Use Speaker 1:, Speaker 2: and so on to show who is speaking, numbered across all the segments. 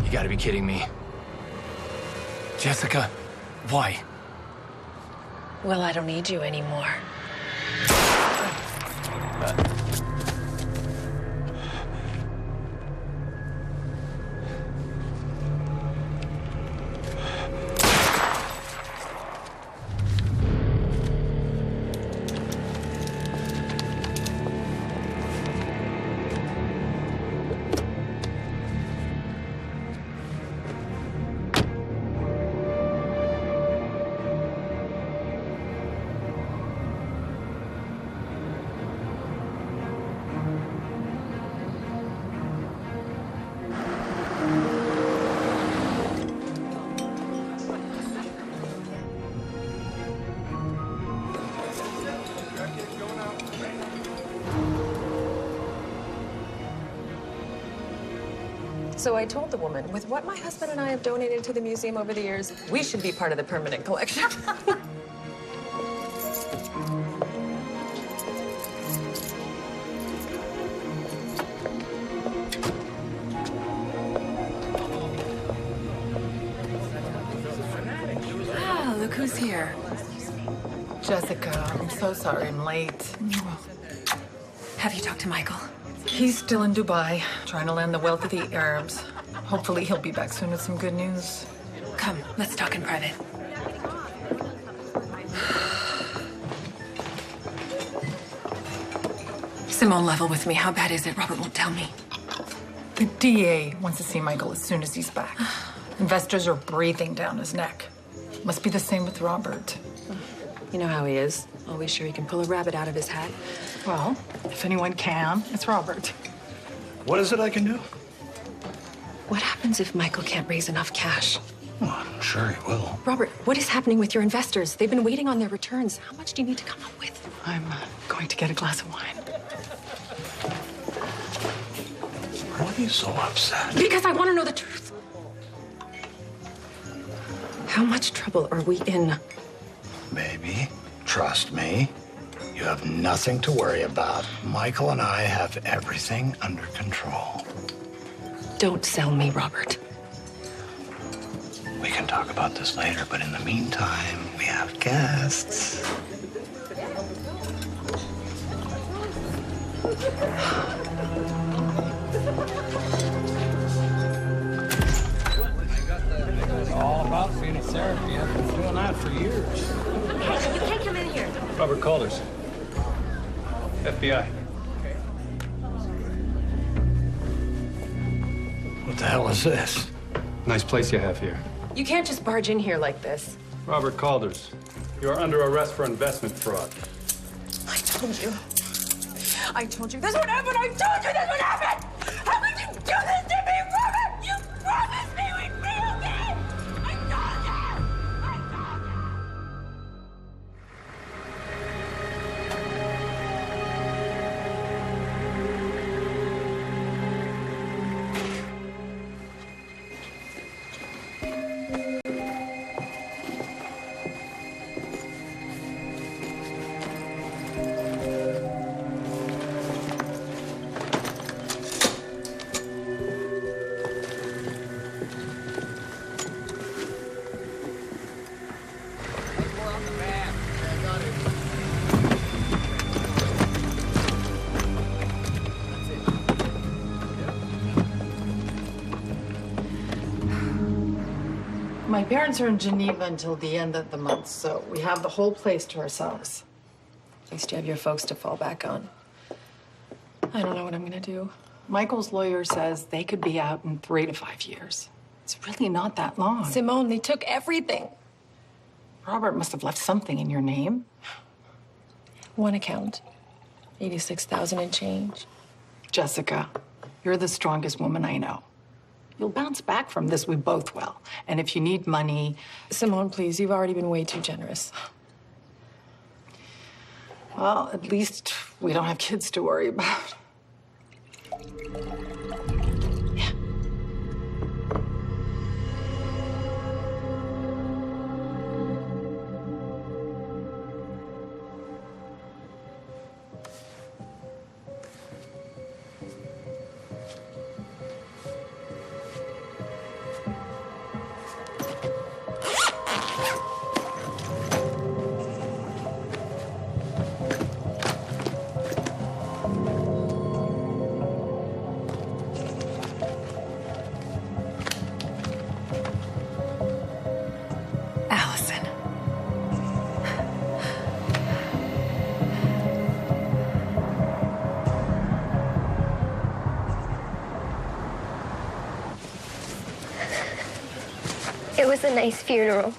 Speaker 1: You gotta be kidding me. Jessica, why?
Speaker 2: Well, I don't need you anymore. So I told the woman, with what my husband and I have donated to the museum over the years, we should be part of the permanent collection.
Speaker 3: Ah, look who's here.
Speaker 4: Jessica, I'm so sorry I'm late.
Speaker 3: Have you talked to Michael?
Speaker 4: He's still in Dubai, trying to land the wealth of the Arabs. Hopefully he'll be back soon with some good news.
Speaker 3: Come, let's talk in private. Simone, level with me. How bad is it? Robert won't tell me.
Speaker 4: The DA wants to see Michael as soon as he's back. Investors are breathing down his neck. Must be the same with Robert.
Speaker 2: You know how he is. Always sure he can pull a rabbit out of his hat.
Speaker 4: Well, if anyone can, it's Robert.
Speaker 5: What is it I can do?
Speaker 2: What happens if Michael can't raise enough cash?
Speaker 5: Well, I'm sure he will.
Speaker 2: Robert, what is happening with your investors? They've been waiting on their returns. How much do you need to come up with?
Speaker 4: I'm going to get a glass of wine.
Speaker 5: Why are you so upset?
Speaker 2: Because I want to know the truth. How much trouble are we in?
Speaker 5: Baby, trust me. You have nothing to worry about. Michael and I have everything under control.
Speaker 2: Don't sell me, Robert.
Speaker 5: We can talk about this later, but in the meantime, we have guests.
Speaker 1: It's all about Phoenix therapy. I've been doing that for years.
Speaker 6: Hey, you can't come in here.
Speaker 7: Robert Calders, FBI.
Speaker 5: What the hell is this?
Speaker 7: Nice place you have here.
Speaker 2: You can't just barge in here like this.
Speaker 7: Robert Calders, you are under arrest for investment fraud.
Speaker 2: I told you. I told you this would happen. I told you this would happen. How could you do this to me, Robert? You promised me we'd be okay. I told you. I told you.
Speaker 4: My parents are in Geneva until the end of the month, so we have the whole place to ourselves.
Speaker 2: At least you have your folks to fall back on. I don't know what I'm gonna do.
Speaker 4: Michael's lawyer says they could be out in 3 to 5 years. It's really not that long.
Speaker 2: Simone, they took everything.
Speaker 4: Robert must have left something in your name.
Speaker 2: One account, 86,000 and change.
Speaker 4: Jessica, you're the strongest woman I know. You'll bounce back from this, we both will. And if you need money...
Speaker 2: Simone, please, you've already been way too generous.
Speaker 4: Well, at least we don't have kids to worry about.
Speaker 2: Yeah.
Speaker 6: It was a nice funeral.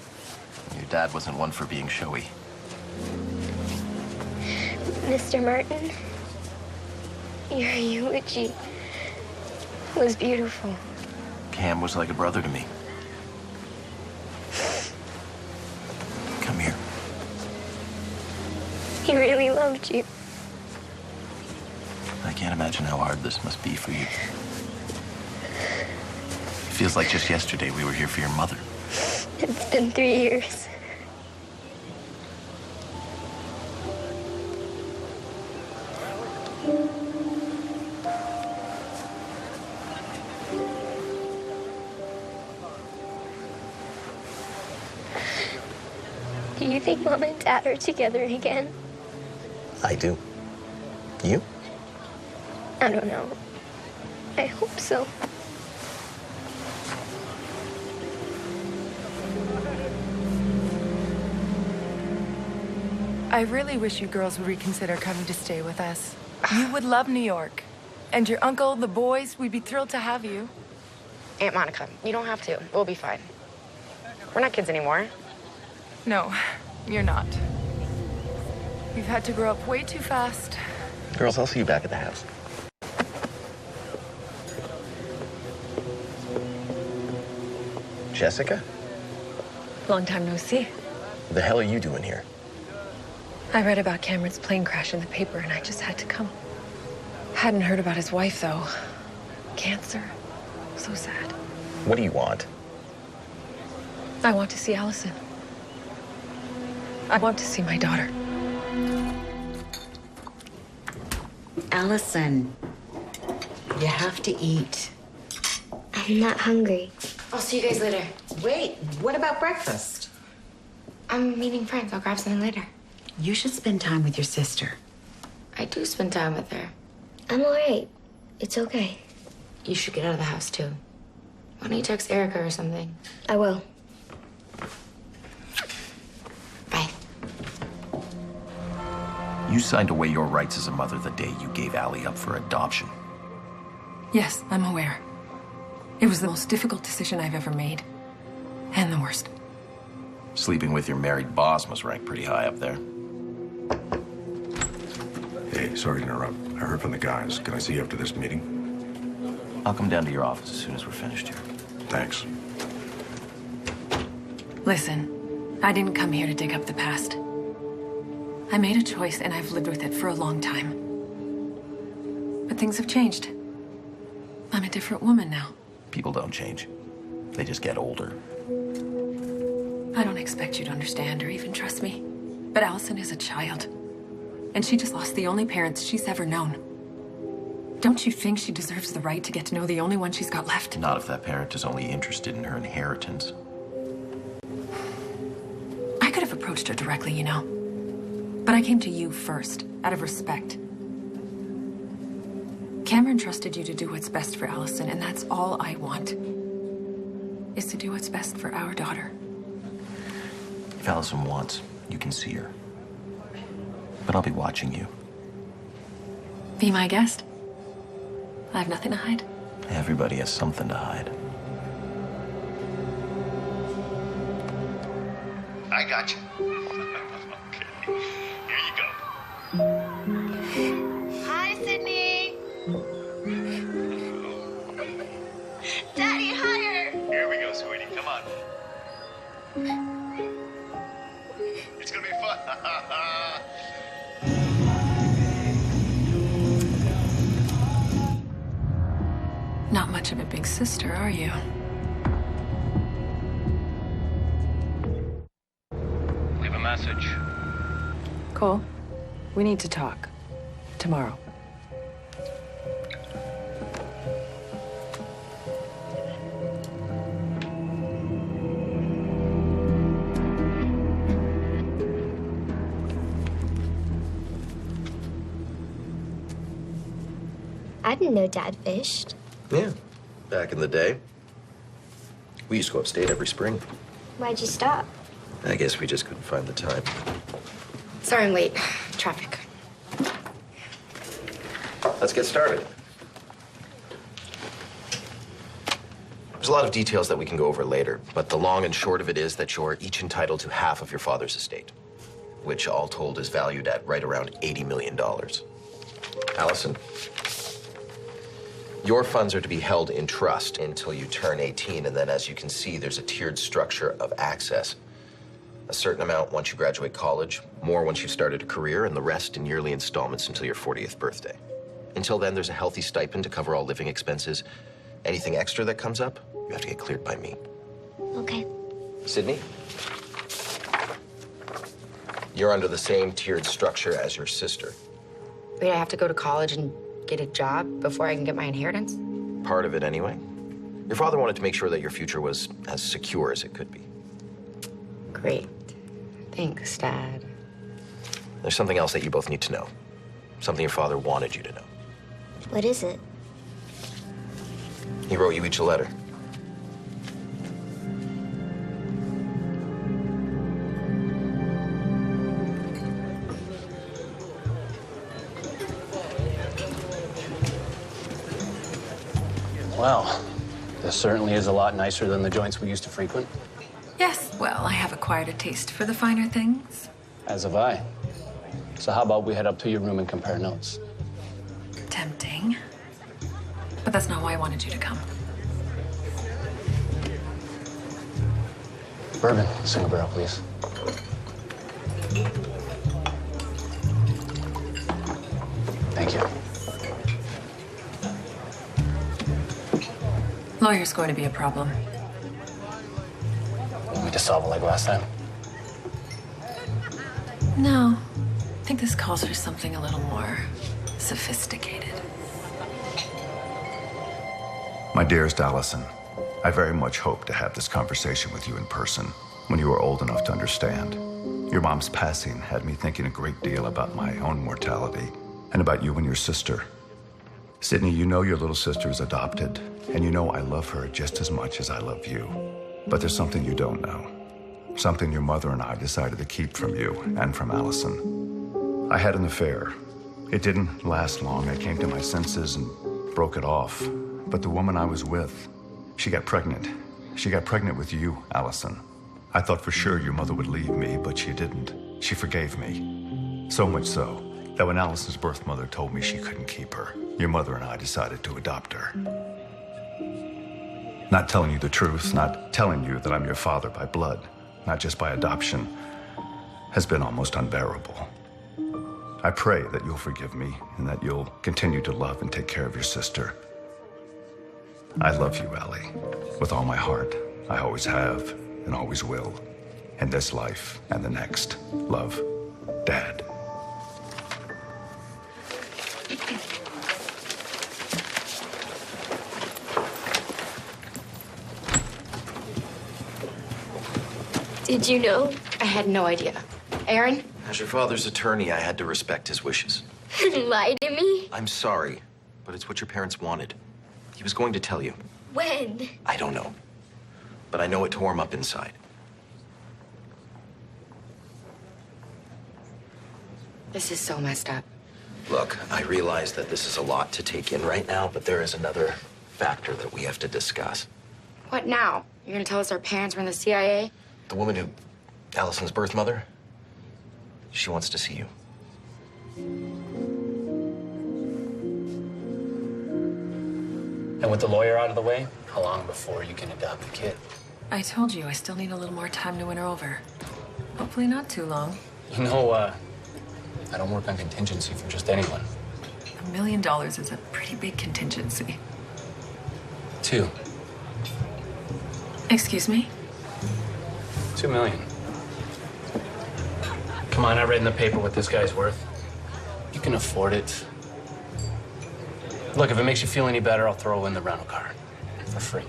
Speaker 8: Your dad wasn't one for being showy.
Speaker 6: Mr. Martin, your eulogy was beautiful.
Speaker 8: Cam was like a brother to me. Come here.
Speaker 6: He really loved you.
Speaker 8: I can't imagine how hard this must be for you. It feels like just yesterday we were here for your mother.
Speaker 6: It's been 3 years. Do you think Mom and Dad are together again?
Speaker 8: I do. You?
Speaker 6: I don't know. I hope so.
Speaker 2: I really wish you girls would reconsider coming to stay with us. You would love New York. And your uncle, the boys, we'd be thrilled to have you.
Speaker 9: Aunt Monica, you don't have to. We'll be fine. We're not kids anymore.
Speaker 2: No, you're not. You've had to grow up way too fast.
Speaker 8: Girls, I'll see you back at the house. Jessica?
Speaker 3: Long time no see.
Speaker 8: What the hell are you doing here?
Speaker 3: I read about Cameron's plane crash in the paper and I just had to come. Hadn't heard about his wife, though. Cancer. So sad.
Speaker 8: What do you want?
Speaker 3: I want to see Allison. I want to see my daughter.
Speaker 10: Allison, you have to eat.
Speaker 6: I'm not hungry.
Speaker 9: I'll see you guys later.
Speaker 10: Wait, what about breakfast?
Speaker 9: I'm meeting friends. I'll grab something later.
Speaker 10: You should spend time with your sister.
Speaker 9: I do spend time with her.
Speaker 6: I'm all right. It's okay.
Speaker 9: You should get out of the house, too. Why don't you text Erica or something?
Speaker 6: I will.
Speaker 9: Bye.
Speaker 8: You signed away your rights as a mother the day you gave Allie up for adoption.
Speaker 3: Yes, I'm aware. It was the most difficult decision I've ever made. And the worst.
Speaker 8: Sleeping with your married boss must rank pretty high up there.
Speaker 11: Hey, sorry to interrupt. I heard from the guys. Can I see you after this meeting?
Speaker 8: I'll come down to your office as soon as we're finished here.
Speaker 11: Thanks.
Speaker 3: Listen, I didn't come here to dig up the past. I made a choice and I've lived with it for a long time. But things have changed. I'm a different woman now.
Speaker 8: People don't change. They just get older.
Speaker 3: I don't expect you to understand or even trust me. But Allison is a child. And she just lost the only parents she's ever known. Don't you think she deserves the right to get to know the only one she's got left?
Speaker 8: Not if that parent is only interested in her inheritance.
Speaker 3: I could have approached her directly, you know. But I came to you first, out of respect. Cameron trusted you to do what's best for Allison, and that's all I want. Is to do what's best for our daughter.
Speaker 8: If Allison wants, you can see her. But I'll be watching you.
Speaker 3: Be my guest. I have nothing to hide.
Speaker 8: Everybody has something to hide.
Speaker 12: I got you. Okay. Here you go.
Speaker 6: Hi, Sydney. Daddy, higher.
Speaker 12: Here we go, sweetie. Come on. It's gonna be fun.
Speaker 3: Not much of a big sister, are you?
Speaker 1: Leave a message.
Speaker 2: Cole, we need to talk. Tomorrow.
Speaker 6: I didn't know Dad fished.
Speaker 8: Yeah, back in the day. We used to go upstate every spring.
Speaker 6: Why'd you stop?
Speaker 8: I guess we just couldn't find the time.
Speaker 9: Sorry I'm late. Traffic.
Speaker 8: Let's get started. There's a lot of details that we can go over later, but the long and short of it is that you're each entitled to half of your father's estate, which all told is valued at right around $80 million. Allison, your funds are to be held in trust until you turn 18, and then as you can see, there's a tiered structure of access. A certain amount once you graduate college, more once you've started a career, and the rest in yearly installments until your 40th birthday. Until then, there's a healthy stipend to cover all living expenses. Anything extra that comes up, you have to get cleared by me.
Speaker 6: Okay.
Speaker 8: Sydney? You're under the same tiered structure as your sister.
Speaker 9: Wait, I have to go to college and get a job before I can get my inheritance?
Speaker 8: Part of it, anyway. Your father wanted to make sure that your future was as secure as it could be.
Speaker 9: Great. Thanks, Dad.
Speaker 8: There's something else that you both need to know. Something your father wanted you to know.
Speaker 6: What is it?
Speaker 8: He wrote you each a letter.
Speaker 1: Well, this certainly is a lot nicer than the joints we used to frequent.
Speaker 3: Yes, well, I have acquired a taste for the finer things.
Speaker 1: As have I. So how about we head up to your room and compare notes?
Speaker 3: Tempting. But that's not why I wanted you to come.
Speaker 1: Bourbon, single barrel, please. Thank you.
Speaker 3: Lawyer's going to be a problem.
Speaker 1: Want me to solve it like last time?
Speaker 3: No. I think this calls for something a little more sophisticated.
Speaker 11: My dearest Allison, I very much hope to have this conversation with you in person when you are old enough to understand. Your mom's passing had me thinking a great deal about my own mortality and about you and your sister. Sydney, you know your little sister is adopted, and you know I love her just as much as I love you. But there's something you don't know. Something your mother and I decided to keep from you and from Allison. I had an affair. It didn't last long. I came to my senses and broke it off. But the woman I was with, she got pregnant. She got pregnant with you, Allison. I thought for sure your mother would leave me, but she didn't. She forgave me. So much so that when Allison's birth mother told me she couldn't keep her, your mother and I decided to adopt her. Not telling you the truth, not telling you that I'm your father by blood, not just by adoption, has been almost unbearable. I pray that you'll forgive me and that you'll continue to love and take care of your sister. I love you, Allie, with all my heart. I always have and always will. In this life and the next. Love, Dad.
Speaker 6: Did you know?
Speaker 9: I had no idea. Aaron?
Speaker 8: As your father's attorney, I had to respect his wishes.
Speaker 6: Lie to me?
Speaker 8: I'm sorry, but it's what your parents wanted. He was going to tell you.
Speaker 6: When?
Speaker 8: I don't know. But I know it tore him up inside.
Speaker 9: This is so messed up.
Speaker 8: Look, I realize that this is a lot to take in right now, but there is another factor that we have to discuss.
Speaker 9: What now? You're gonna tell us our parents were in the CIA?
Speaker 8: The woman who, Allison's birth mother, she wants to see you.
Speaker 1: And with the lawyer out of the way, how long before you can adopt the kid?
Speaker 3: I told you I still need a little more time to win her over. Hopefully not too long.
Speaker 1: You know, I don't work on contingency for just anyone.
Speaker 3: $1 million is a pretty big contingency.
Speaker 1: 2.
Speaker 3: Excuse me?
Speaker 1: 2 million. Come on, I read in the paper what this guy's worth. You can afford it. Look, if it makes you feel any better, I'll throw in the rental car for free.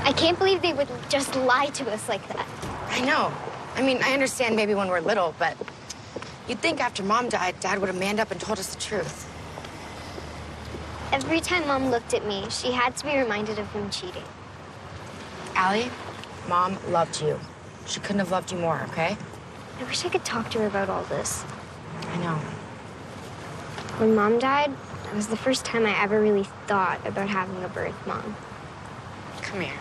Speaker 6: I can't believe they would just lie to us like that.
Speaker 9: I know. I mean, I understand maybe when we're little, but you'd think after Mom died, Dad would have manned up and told us the truth.
Speaker 6: Every time Mom looked at me, she had to be reminded of him cheating.
Speaker 9: Allie, Mom loved you. She couldn't have loved you more, okay?
Speaker 6: I wish I could talk to her about all this.
Speaker 9: I know.
Speaker 6: When Mom died, that was the first time I ever really thought about having a birth mom.
Speaker 9: Come here.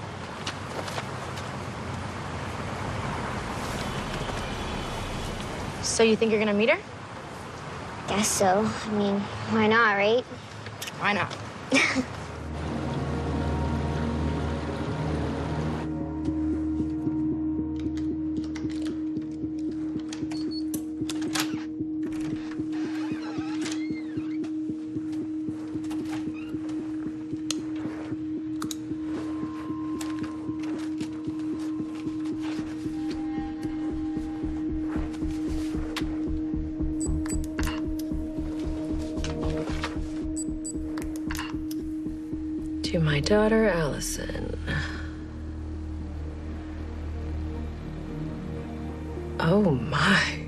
Speaker 9: So you think you're gonna meet her?
Speaker 6: Guess so. I mean, why not, right?
Speaker 9: Why not?
Speaker 3: To my daughter, Allison. Oh, my.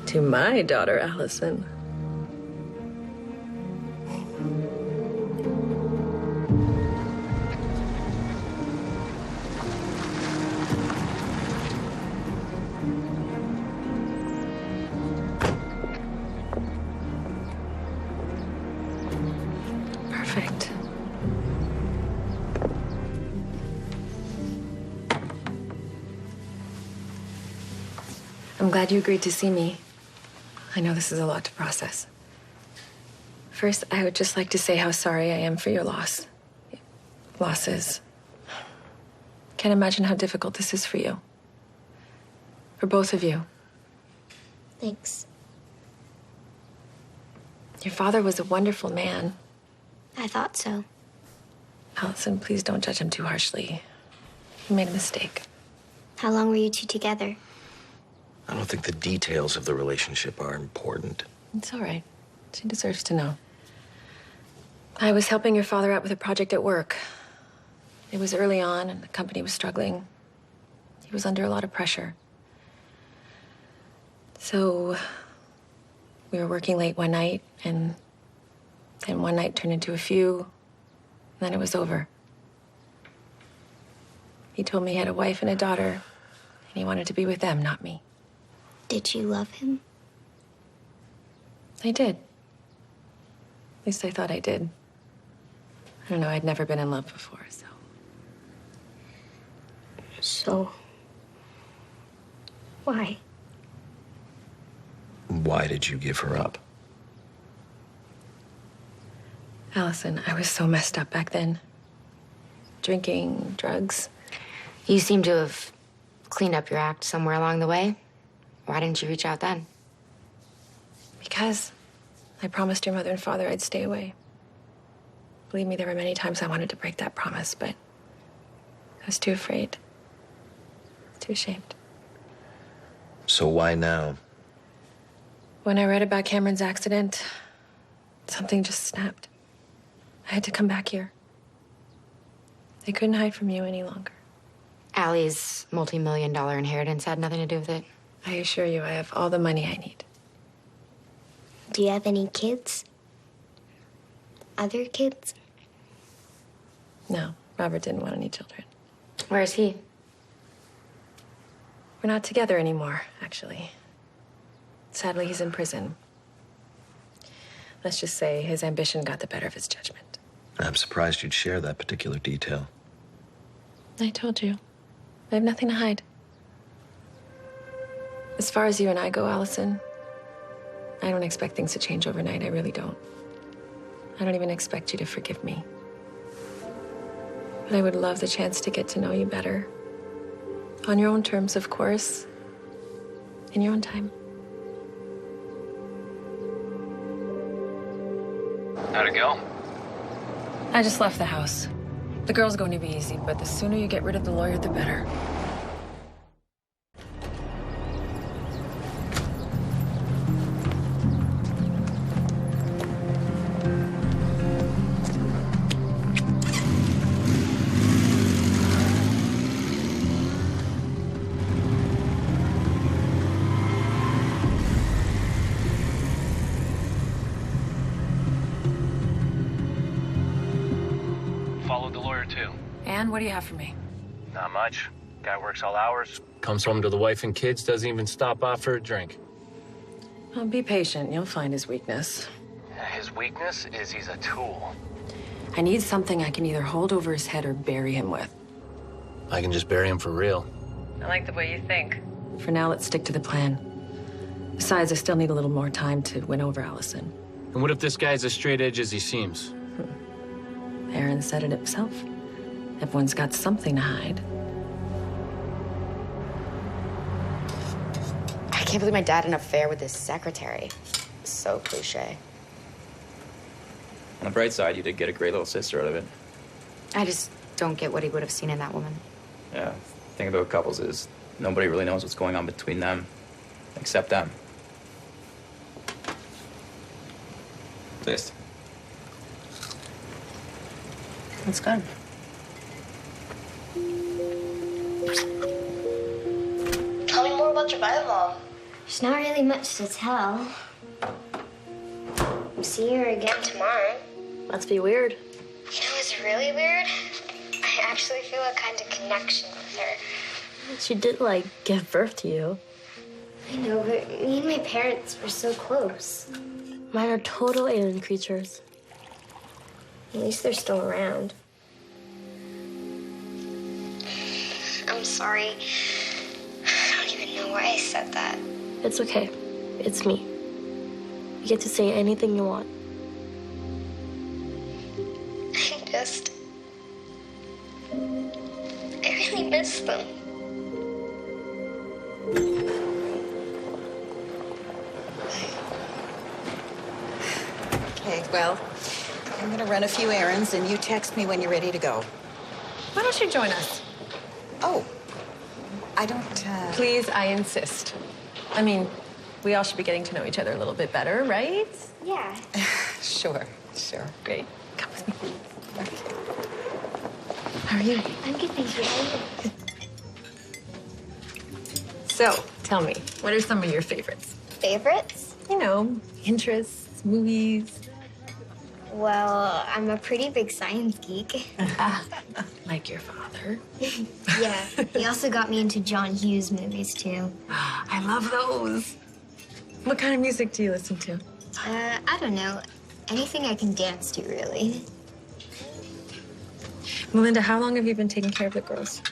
Speaker 3: To my daughter, Allison. Perfect. I'm glad you agreed to see me. I know this is a lot to process. First, I would just like to say how sorry I am for your loss. Losses. Can't imagine how difficult this is for you. For both of you.
Speaker 6: Thanks.
Speaker 3: Your father was a wonderful man.
Speaker 6: I thought so.
Speaker 3: Allison, please don't judge him too harshly. He made a mistake.
Speaker 6: How long were you two together?
Speaker 8: I don't think the details of the relationship are important.
Speaker 3: It's all right. She deserves to know. I was helping your father out with a project at work. It was early on, and the company was struggling. He was under a lot of pressure. So we were working late one night, and then one night turned into a few, and then it was over. He told me he had a wife and a daughter, and he wanted to be with them, not me.
Speaker 6: Did you love him?
Speaker 3: I did. At least I thought I did. I don't know, I'd never been in love before, so.
Speaker 6: So, why?
Speaker 8: Why did you give her up?
Speaker 3: Allison, I was so messed up back then. Drinking, drugs.
Speaker 9: You seem to have cleaned up your act somewhere along the way. Why didn't you reach out then?
Speaker 3: Because I promised your mother and father I'd stay away. Believe me, there were many times I wanted to break that promise, but I was too afraid. Too ashamed.
Speaker 8: So why now?
Speaker 3: When I read about Cameron's accident, something just snapped. I had to come back here. I couldn't hide from you any longer.
Speaker 9: Allie's multi-million-dollar inheritance had nothing to do with it.
Speaker 3: I assure you, I have all the money I need.
Speaker 6: Do you have any kids? Other kids?
Speaker 3: No, Robert didn't want any children.
Speaker 9: Where's he?
Speaker 3: We're not together anymore, actually. Sadly, he's in prison. Let's just say his ambition got the better of his judgment.
Speaker 8: I'm surprised you'd share that particular detail.
Speaker 3: I told you. I have nothing to hide. As far as you and I go, Allison, I don't expect things to change overnight. I really don't. I don't even expect you to forgive me. But I would love the chance to get to know you better. On your own terms, of course. In your own time.
Speaker 1: How'd it go?
Speaker 3: I just left the house. The girl's going to be easy, but the sooner you get rid of the lawyer, the better.
Speaker 1: Followed the lawyer too.
Speaker 3: And what do you have for me?
Speaker 1: Not much. Guy works all hours. Comes home to the wife and kids, doesn't even stop off for a drink.
Speaker 3: Well, be patient. You'll find his weakness.
Speaker 1: His weakness is he's a tool.
Speaker 3: I need something I can either hold over his head or bury him with.
Speaker 1: I can just bury him for real.
Speaker 3: I like the way you think. For now, let's stick to the plan. Besides, I still need a little more time to win over Allison.
Speaker 1: And what if this guy's as straight edge as he seems?
Speaker 3: Aaron said it himself. Everyone's got something to hide.
Speaker 9: I can't believe my dad had an affair with his secretary. So cliche.
Speaker 13: On the bright side, you did get a great little sister out of it.
Speaker 9: I just don't get what he would have seen in that woman.
Speaker 13: Yeah, the thing about couples is nobody really knows what's going on between them, except them. Taste.
Speaker 9: It's good.
Speaker 6: Tell me more about your bio mom. There's not really much to tell. I'll see her again tomorrow.
Speaker 14: Must be weird.
Speaker 6: You know what's really weird? I actually feel a kind of connection with her.
Speaker 14: She did, like, give birth to you.
Speaker 6: I know, but me and my parents were so close.
Speaker 14: Mine are total alien creatures.
Speaker 6: At least they're still around. I'm sorry. I don't even know why I said that.
Speaker 14: It's okay. It's me. You get to say anything you want.
Speaker 6: I really miss them.
Speaker 10: Okay, well, I'm gonna run a few errands and you text me when you're ready to go.
Speaker 3: Why don't you join us?
Speaker 10: Oh, I don't,
Speaker 3: Please, I insist. I mean, we all should be getting to know each other a little bit better, right?
Speaker 6: Yeah.
Speaker 10: Sure.
Speaker 3: Great. Come with me.
Speaker 10: Okay.
Speaker 3: How are you?
Speaker 6: I'm good, thank you. How are you?
Speaker 3: So, tell me, what are some of your favorites?
Speaker 6: Favorites?
Speaker 3: You know, interests, movies.
Speaker 6: Well, I'm a pretty big science geek.
Speaker 3: Like your father.
Speaker 6: Yeah, he also got me into John Hughes movies, too.
Speaker 3: I love those. What kind of music do you listen to?
Speaker 6: I don't know. Anything I can dance to, really.
Speaker 3: Melinda, how long have you been taking care of the girls?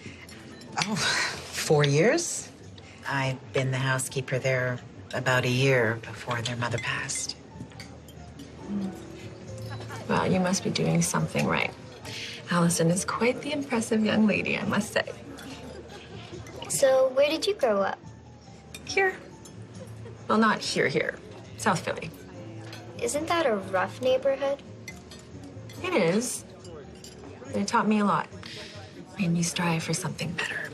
Speaker 10: Oh, 4 years. I've been the housekeeper there about a year before their mother passed.
Speaker 3: Well, you must be doing something right. Allison is quite the impressive young lady, I must say.
Speaker 6: So, where did you grow up?
Speaker 3: Here. Well, not here. South Philly.
Speaker 6: Isn't that a rough neighborhood?
Speaker 3: It is. But it taught me a lot. Made me strive for something better.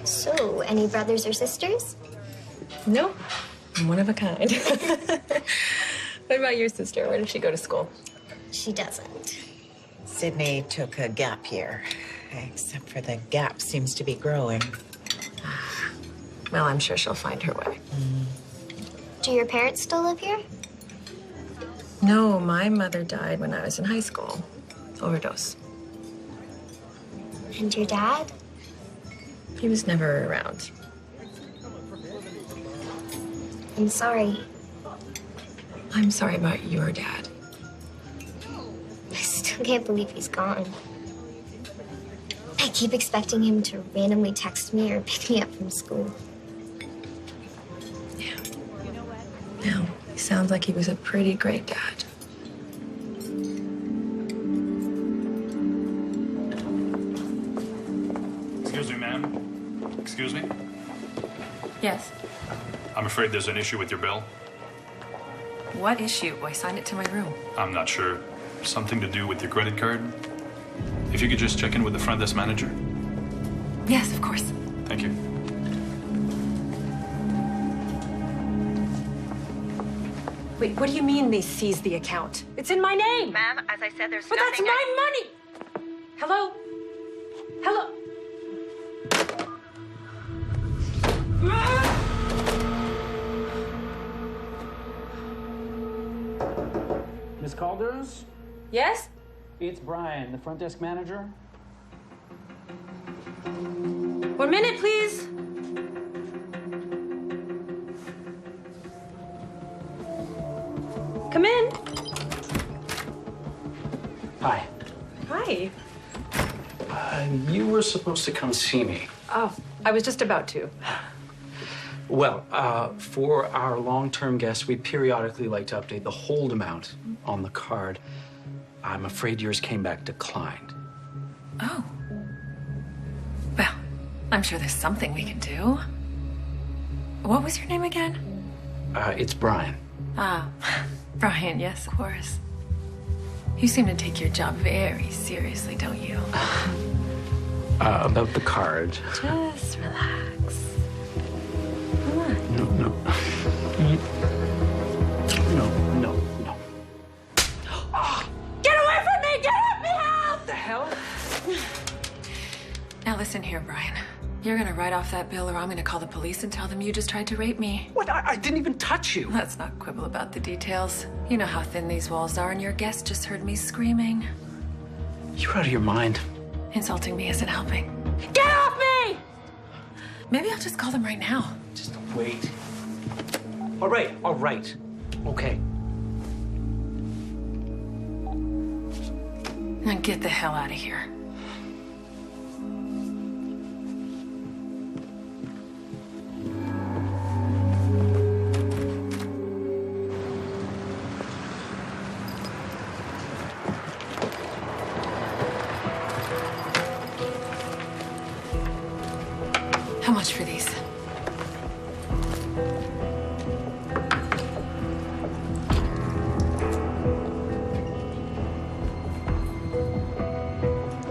Speaker 6: So, any brothers or sisters?
Speaker 3: No. I'm one of a kind. What about your sister? Where did she go to school?
Speaker 6: She doesn't.
Speaker 10: Sydney took a gap year, except for the gap seems to be growing.
Speaker 3: Well, I'm sure she'll find her way.
Speaker 6: Do your parents still live here?
Speaker 3: No, my mother died when I was in high school. Overdose.
Speaker 6: And your dad?
Speaker 3: He was never around.
Speaker 6: I'm sorry.
Speaker 3: I'm sorry about your dad.
Speaker 6: I still can't believe he's gone. I keep expecting him to randomly text me or pick me up from school.
Speaker 3: Yeah. No, he sounds like he was a pretty great dad.
Speaker 12: Excuse me, ma'am. Excuse me?
Speaker 3: Yes.
Speaker 12: I'm afraid there's an issue with your bill.
Speaker 3: What issue? I signed it to my room.
Speaker 12: I'm not sure. Something to do with your credit card? If you could just check in with the front desk manager.
Speaker 3: Yes, of course.
Speaker 12: Thank you.
Speaker 3: Wait, what do you mean they seized the account? It's in my name!
Speaker 2: Ma'am, as I said, there's
Speaker 3: But that's
Speaker 2: nothing
Speaker 3: my money! Hello? Hello?
Speaker 1: Miss Calders?
Speaker 3: Yes?
Speaker 1: It's Brian, the front desk manager.
Speaker 3: 1 minute, please. Come in.
Speaker 15: Hi.
Speaker 3: Hi.
Speaker 15: You were supposed to come see me.
Speaker 3: Oh, I was just about to.
Speaker 15: Well, for our long-term guests, we periodically like to update the hold amount on the card. I'm afraid yours came back declined.
Speaker 3: Oh. Well, I'm sure there's something we can do. What was your name again?
Speaker 15: It's Brian.
Speaker 3: Ah, Brian, yes, of course. You seem to take your job very seriously, don't you?
Speaker 15: About the card.
Speaker 3: Just relax.
Speaker 15: No. No.
Speaker 3: Get away from me! Get off me! Help! The hell? Now listen here, Brian. You're gonna write off that bill or I'm gonna call the police and tell them you just tried to rape me.
Speaker 15: What? I didn't even touch you.
Speaker 3: Let's not quibble about the details. You know how thin these walls are and your guest just heard me screaming.
Speaker 15: You're out of your mind.
Speaker 3: Insulting me isn't helping. Get off me! Maybe I'll just call them right now.
Speaker 15: Just wait. All right. Okay.
Speaker 3: Now get the hell out of here. How much for these?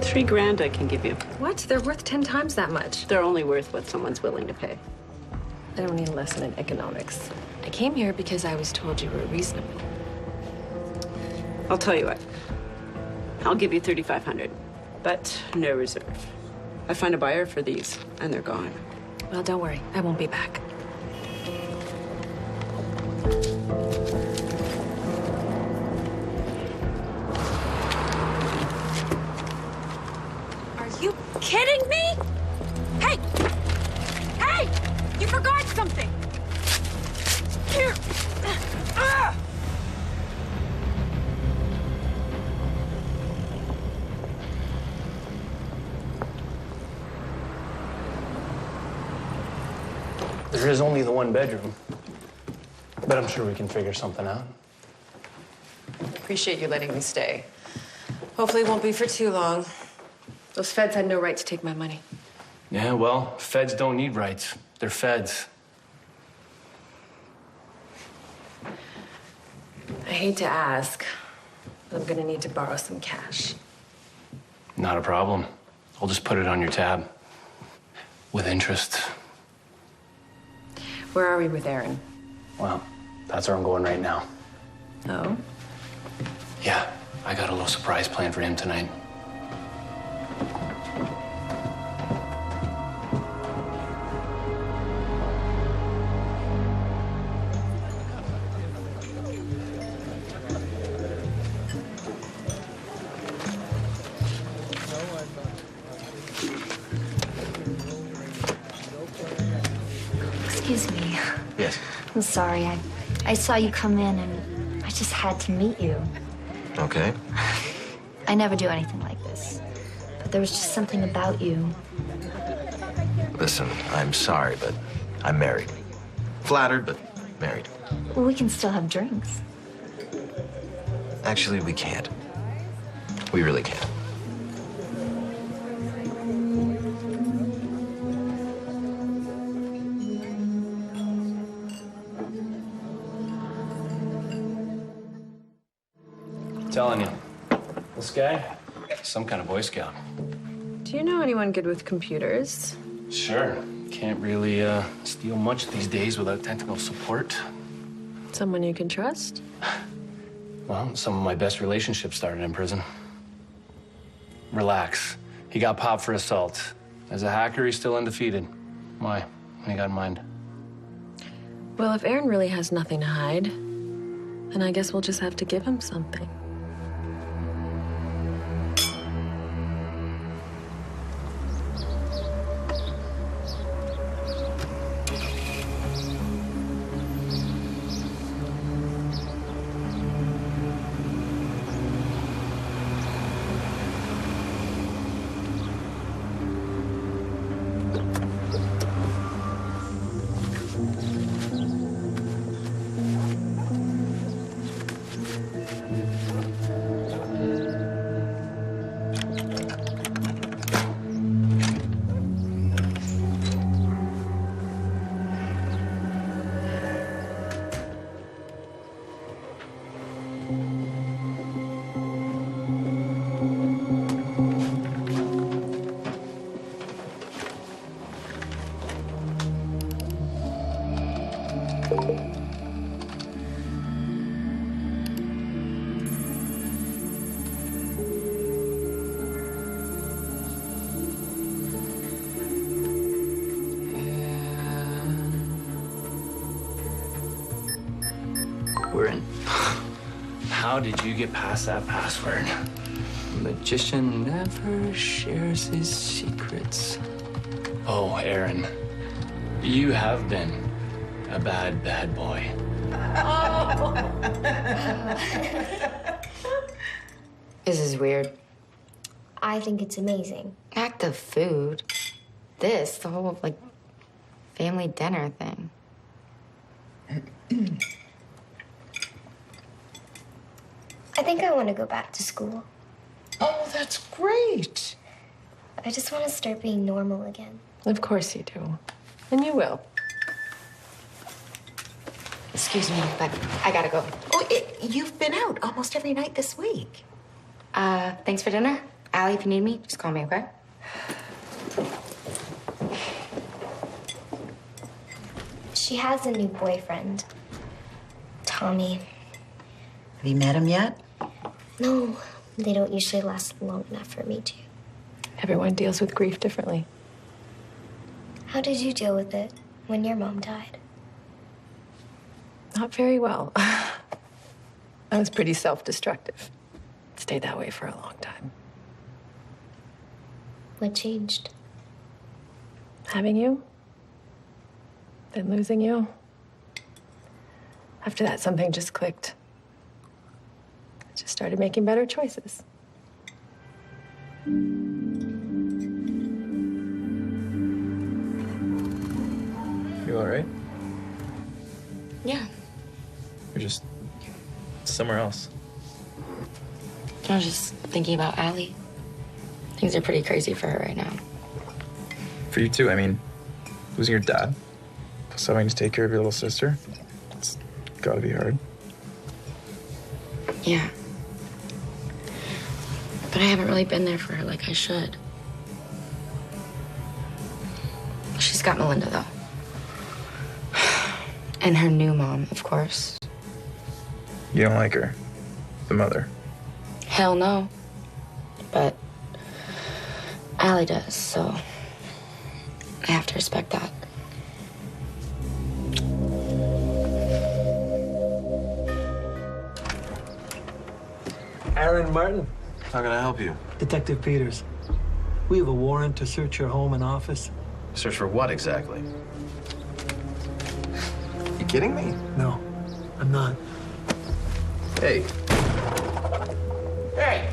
Speaker 16: $3,000 I can give you.
Speaker 3: What? They're worth 10 times that much.
Speaker 16: They're only worth what someone's willing to pay.
Speaker 3: I don't need a lesson in economics. I came here because I was told you were reasonable.
Speaker 16: I'll tell you what. I'll give you $3,500, but no reserve. I find a buyer for these, and they're gone.
Speaker 3: Well, don't worry. I won't be back. Are you kidding me? Hey! Hey! You forgot something! Here! Ah!
Speaker 1: There is only the one bedroom, but I'm sure we can figure something out.
Speaker 3: Appreciate you letting me stay. Hopefully it won't be for too long. Those feds had no right to take my money.
Speaker 1: Yeah, well, feds don't need rights. They're feds.
Speaker 3: I hate to ask, but I'm gonna need to borrow some cash.
Speaker 1: Not a problem. I'll just put it on your tab. With interest.
Speaker 3: Where are we with Aaron?
Speaker 1: Well, that's where I'm going right now.
Speaker 3: Oh?
Speaker 1: Yeah, I got a little surprise planned for him tonight.
Speaker 6: Excuse me.
Speaker 8: Yes.
Speaker 6: I'm sorry. I saw you come in and I just had to meet you.
Speaker 8: Okay.
Speaker 6: I never do anything like this. But there was just something about you.
Speaker 8: Listen, I'm sorry, but I'm married. Flattered, but married.
Speaker 6: Well, we can still have drinks.
Speaker 8: Actually, we can't. We really can't.
Speaker 1: Telling you, this guy, some kind of Boy Scout.
Speaker 3: Do you know anyone good with computers?
Speaker 1: Sure. Can't really steal much these days without technical support.
Speaker 3: Someone you can trust?
Speaker 1: Well, some of my best relationships started in prison. Relax. He got popped for assault. As a hacker, he's still undefeated. Why? What do you got in mind?
Speaker 3: Well, if Aaron really has nothing to hide, then I guess we'll just have to give him something.
Speaker 1: How did you get past that password?
Speaker 3: Magician never shares his secrets.
Speaker 1: Oh, Aaron, you have been a bad, bad boy.
Speaker 9: This is weird.
Speaker 6: I think it's amazing.
Speaker 9: Act of food. This, the whole, like, family dinner thing.
Speaker 6: I think I want to go back to school.
Speaker 10: Oh, that's great.
Speaker 6: I just want to start being normal again.
Speaker 3: Of course you do. And you will.
Speaker 9: Excuse me, but I gotta go.
Speaker 10: Oh, you've been out almost every night this week.
Speaker 9: Thanks for dinner. Allie, if you need me, just call me, okay?
Speaker 6: She has a new boyfriend, Tommy.
Speaker 10: Have you met him yet?
Speaker 6: No, they don't usually last long enough for me to.
Speaker 3: Everyone deals with grief differently.
Speaker 6: How did you deal with it when your mom died?
Speaker 3: Not very well. I was pretty self-destructive. Stayed that way for a long time.
Speaker 6: What changed?
Speaker 3: Having you, then losing you. After that, something just clicked. I just started making better choices.
Speaker 13: You all right?
Speaker 9: Yeah.
Speaker 13: You're just somewhere else.
Speaker 9: I was just thinking about Allie. Things are pretty crazy for her right now.
Speaker 13: For you too. I mean, losing your dad, plus having to take care of your little sister. It's gotta be hard.
Speaker 9: Yeah. But I haven't really been there for her like I should. She's got Melinda, though. And her new mom, of course.
Speaker 13: You don't like her, the mother.
Speaker 9: Hell no. But Allie does, so I have to respect that.
Speaker 17: Aaron Martin.
Speaker 8: How can I help you?
Speaker 17: Detective Peters. We have a warrant to search your home and office.
Speaker 8: Search for what exactly? You kidding me?
Speaker 17: No, I'm not.
Speaker 8: Hey.
Speaker 1: Hey!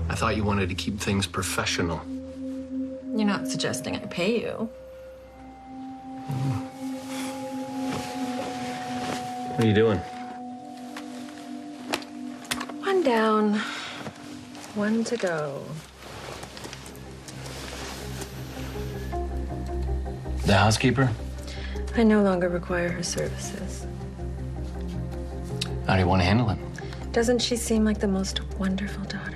Speaker 1: I thought you wanted to keep things professional.
Speaker 3: You're not suggesting I pay you.
Speaker 1: What are you doing?
Speaker 3: One down, one to go.
Speaker 1: The housekeeper?
Speaker 3: I no longer require her services.
Speaker 1: How do you want to handle it?
Speaker 3: Doesn't she seem like the most wonderful daughter?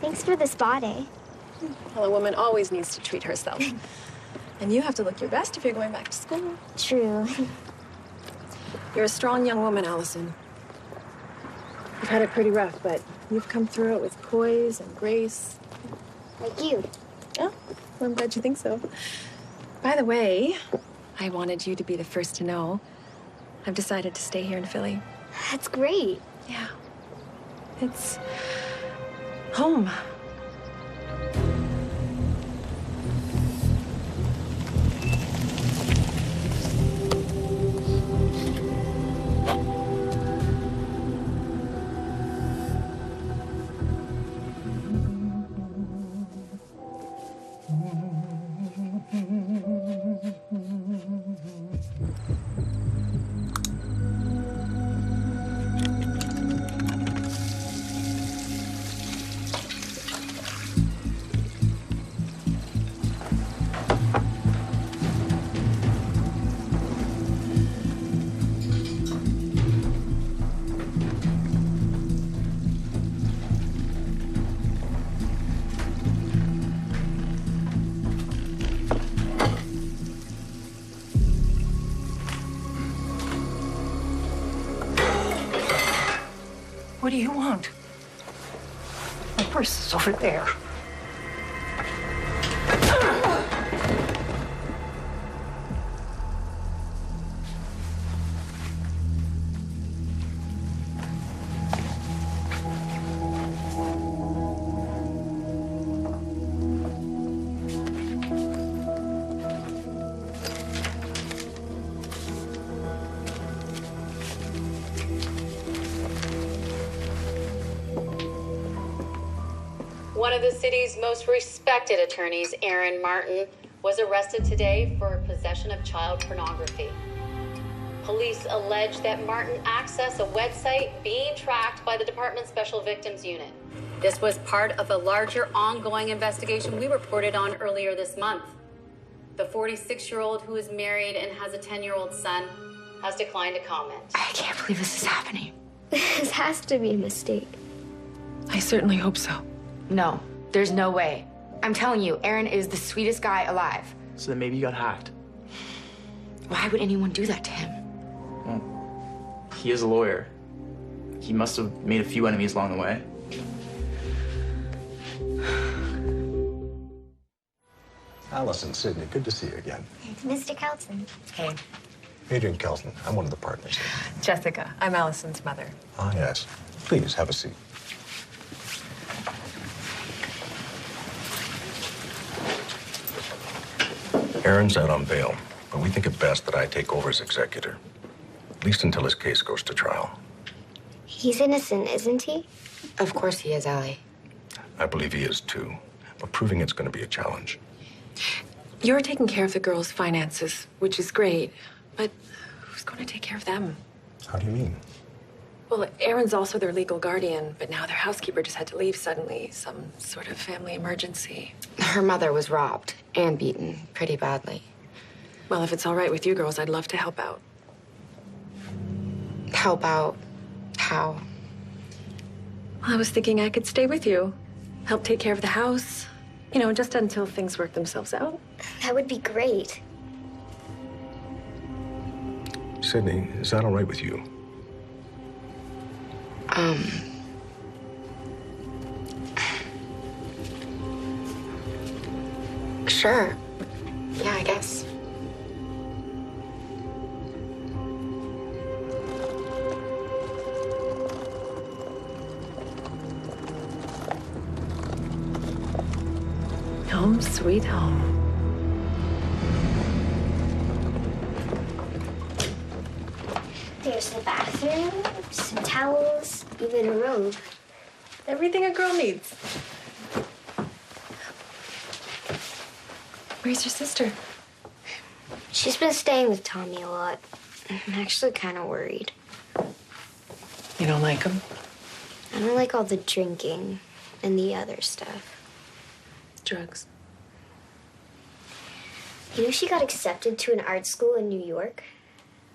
Speaker 6: Thanks for the spa day.
Speaker 3: Well, a woman always needs to treat herself. And you have to look your best if you're going back to school.
Speaker 6: True.
Speaker 3: You're a strong young woman, Allison. You've had it pretty rough, but you've come through it with poise and grace.
Speaker 6: Like you.
Speaker 3: Oh, well, I'm glad you think so. By the way, I wanted you to be the first to know. I've decided to stay here in Philly.
Speaker 6: That's great.
Speaker 3: Yeah. It's home.
Speaker 4: What do you want? My purse is over there.
Speaker 18: One of the city's most respected attorneys, Aaron Martin, was arrested today for possession of child pornography. Police allege that Martin accessed a website being tracked by the department's Special Victims Unit. This was part of a larger ongoing investigation we reported on earlier this month. The 46-year-old who is married and has a 10-year-old son has declined to comment.
Speaker 9: I can't believe this is happening.
Speaker 6: This has to be a mistake.
Speaker 3: I certainly hope so.
Speaker 9: No, there's no way. I'm telling you, Aaron is the sweetest guy alive.
Speaker 13: So then maybe you got hacked.
Speaker 9: Why would anyone do that to him?
Speaker 13: Well, he is a lawyer. He must have made a few enemies along the way.
Speaker 19: Allison, Sydney, good to see you again.
Speaker 6: Mr. Kelton.
Speaker 4: Hey.
Speaker 19: Adrian Kelton, I'm one of the partners here.
Speaker 4: Jessica, I'm Allison's mother.
Speaker 19: Ah, yes. Please, have a seat. Aaron's out on bail, but we think it best that I take over as executor, at least until his case goes to trial.
Speaker 6: He's innocent, isn't he?
Speaker 9: Of course he is, Allie.
Speaker 19: I believe he is too, but proving it's going to be a challenge.
Speaker 3: You're taking care of the girls' finances, which is great, but who's going to take care of them?
Speaker 19: How do you mean?
Speaker 3: Well, Aaron's also their legal guardian, but now their housekeeper just had to leave suddenly. Some sort of family emergency.
Speaker 9: Her mother was robbed and beaten pretty badly.
Speaker 3: Well, if it's all right with you girls, I'd love to help out.
Speaker 9: Help out? How?
Speaker 3: Well, I was thinking I could stay with you. Help take care of the house. You know, just until things work themselves out.
Speaker 6: That would be great.
Speaker 19: Sydney, is that all right with you?
Speaker 9: Sure. Yeah, I guess.
Speaker 3: Home sweet home.
Speaker 6: There's the bathroom, some towels, even a robe.
Speaker 3: Everything a girl needs. Where's your sister?
Speaker 6: She's been staying with Tommy a lot. I'm actually kind of worried.
Speaker 3: You don't like him?
Speaker 6: I don't like all the drinking and the other stuff.
Speaker 3: Drugs.
Speaker 6: You know, she got accepted to an art school in New York.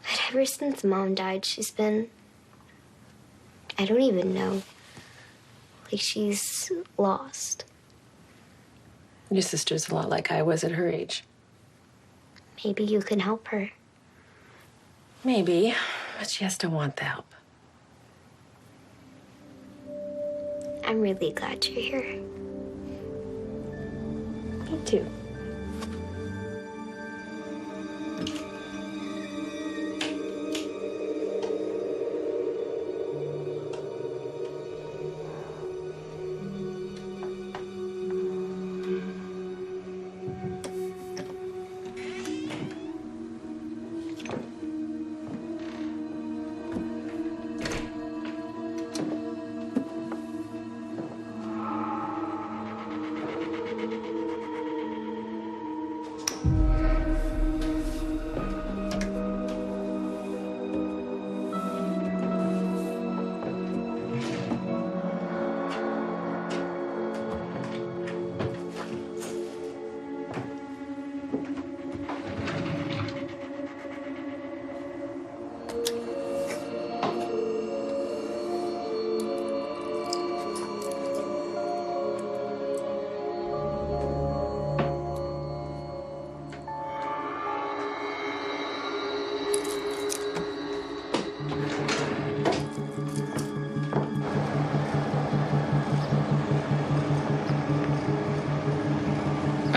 Speaker 6: But ever since Mom died, she's been... I don't even know. Like, she's lost.
Speaker 3: Your sister's a lot like I was at her age.
Speaker 6: Maybe you can help her.
Speaker 3: Maybe, but she has to want the help.
Speaker 6: I'm really glad you're here.
Speaker 3: Me too.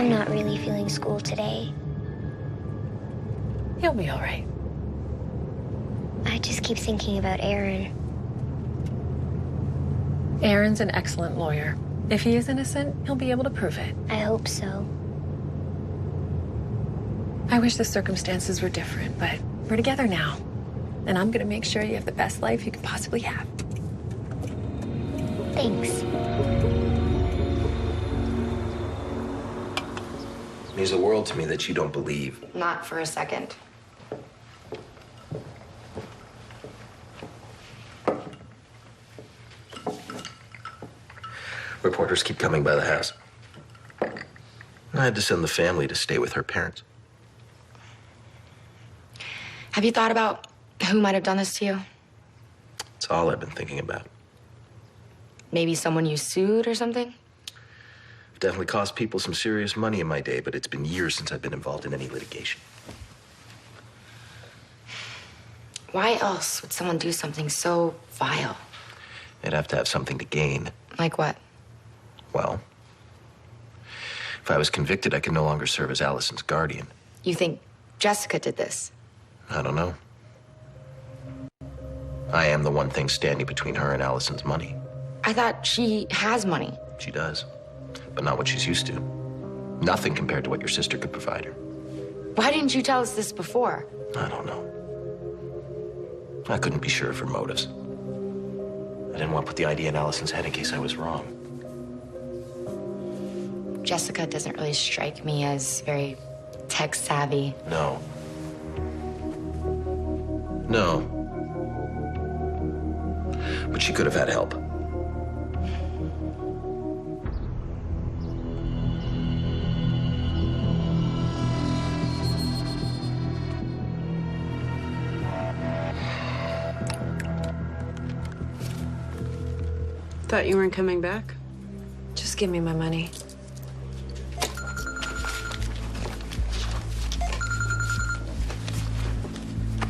Speaker 6: I'm not really feeling school today.
Speaker 3: He'll be all right.
Speaker 6: I just keep thinking about Aaron.
Speaker 3: Aaron's an excellent lawyer. If he is innocent, he'll be able to prove it.
Speaker 6: I hope so.
Speaker 3: I wish the circumstances were different, but we're together now. And I'm gonna make sure you have the best life you could possibly have.
Speaker 6: Thanks.
Speaker 8: It means the world to me that you don't believe.
Speaker 9: Not for a second.
Speaker 8: Reporters keep coming by the house. I had to send the family to stay with her parents.
Speaker 9: Have you thought about who might have done this to you?
Speaker 8: It's all I've been thinking about.
Speaker 9: Maybe someone you sued or something?
Speaker 8: I've definitely cost people some serious money in my day, but it's been years since I've been involved in any litigation.
Speaker 9: Why else would someone do something so vile?
Speaker 8: They'd have to have something to gain.
Speaker 9: Like what?
Speaker 8: Well, if I was convicted, I could no longer serve as Allison's guardian.
Speaker 9: You think Jessica did this?
Speaker 8: I don't know. I am the one thing standing between her and Allison's money.
Speaker 9: I thought she has money.
Speaker 8: She does, but not what she's used to. Nothing compared to what your sister could provide her.
Speaker 9: Why didn't you tell us this before?
Speaker 8: I don't know. I couldn't be sure of her motives. I didn't want to put the idea in Allison's head in case I was wrong.
Speaker 9: Jessica doesn't really strike me as very tech savvy.
Speaker 8: No. No. But she could have had help.
Speaker 16: Thought you weren't coming back?
Speaker 3: Just give me my money.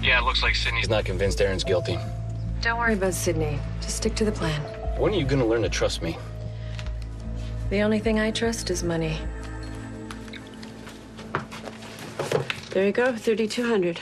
Speaker 1: Yeah, it looks like Sydney's not convinced Aaron's guilty.
Speaker 3: Don't worry about Sydney. Just stick to the plan.
Speaker 1: When are you gonna learn to trust me?
Speaker 3: The only thing I trust is money.
Speaker 16: There you go, 3,200.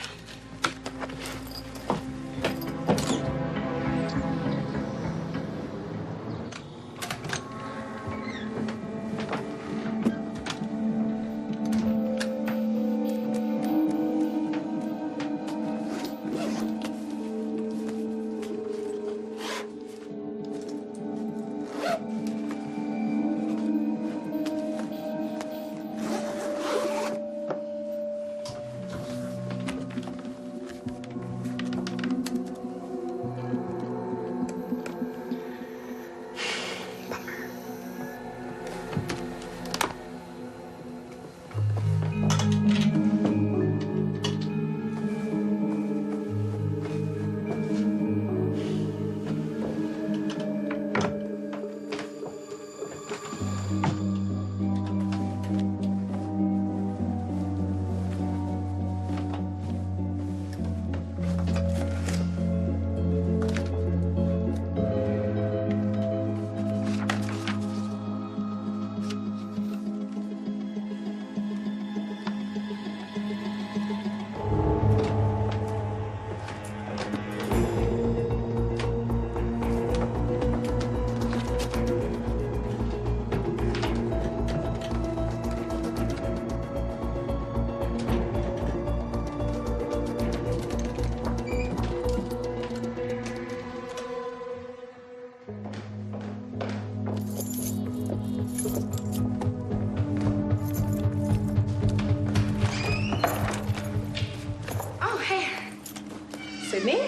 Speaker 3: Sydney?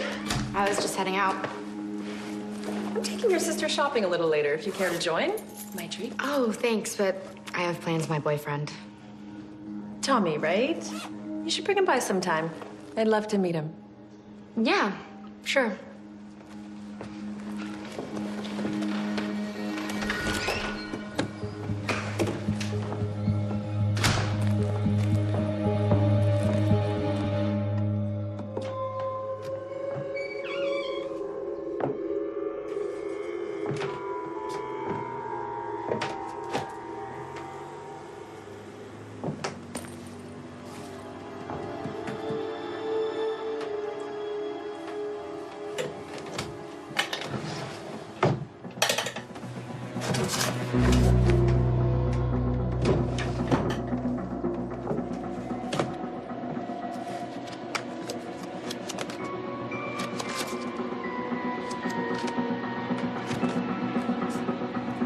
Speaker 9: I was just heading out.
Speaker 3: I'm taking your sister shopping a little later, if you care to join. My treat.
Speaker 9: Oh, thanks, but I have plans with my boyfriend.
Speaker 3: Tommy, right? You should bring him by sometime. I'd love to meet him.
Speaker 9: Yeah, sure.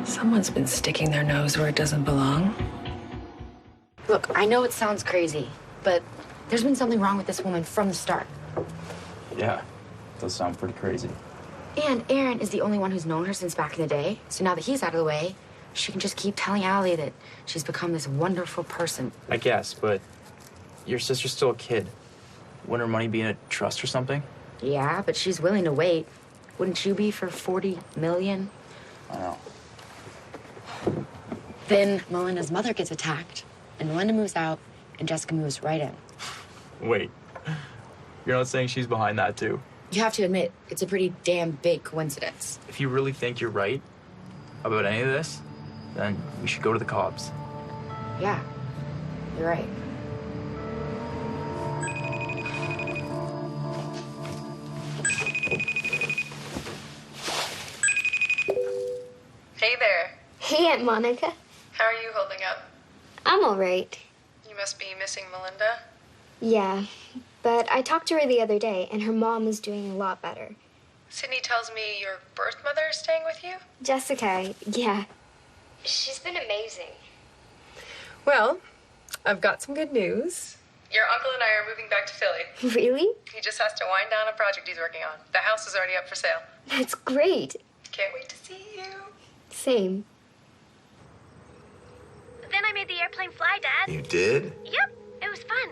Speaker 3: Someone's been sticking their nose where it doesn't belong.
Speaker 9: Look, I know it sounds crazy, but there's been something wrong with this woman from the start.
Speaker 13: Yeah, does sound pretty crazy.
Speaker 9: And Aaron is the only one who's known her since back in the day. So now that he's out of the way, she can just keep telling Allie that she's become this wonderful person.
Speaker 13: I guess, but your sister's still a kid. Wouldn't her money be in a trust or something?
Speaker 9: Yeah, but she's willing to wait. Wouldn't you be for $40 million?
Speaker 13: I know.
Speaker 9: Then Melinda's mother gets attacked, and Melinda moves out, and Jessica moves right in.
Speaker 13: Wait, you're not saying she's behind that too?
Speaker 9: You have to admit, it's a pretty damn big coincidence.
Speaker 13: If you really think you're right about any of this, then we should go to the cops.
Speaker 9: Yeah, you're right.
Speaker 20: Hey there.
Speaker 6: Hey, Aunt Monica.
Speaker 20: How are you holding up?
Speaker 6: I'm all right.
Speaker 20: You must be missing Melinda.
Speaker 6: Yeah, but I talked to her the other day, and her mom is doing a lot better.
Speaker 20: Sydney tells me your birth mother is staying with you?
Speaker 6: Jessica, yeah. She's been amazing.
Speaker 3: Well, I've got some good news.
Speaker 20: Your uncle and I are moving back to Philly.
Speaker 6: Really?
Speaker 20: He just has to wind down a project he's working on. The house is already up for sale.
Speaker 6: That's great.
Speaker 20: Can't wait to see you.
Speaker 6: Same.
Speaker 21: Then I made the airplane fly, Dad.
Speaker 8: You did?
Speaker 21: Yep, it was fun.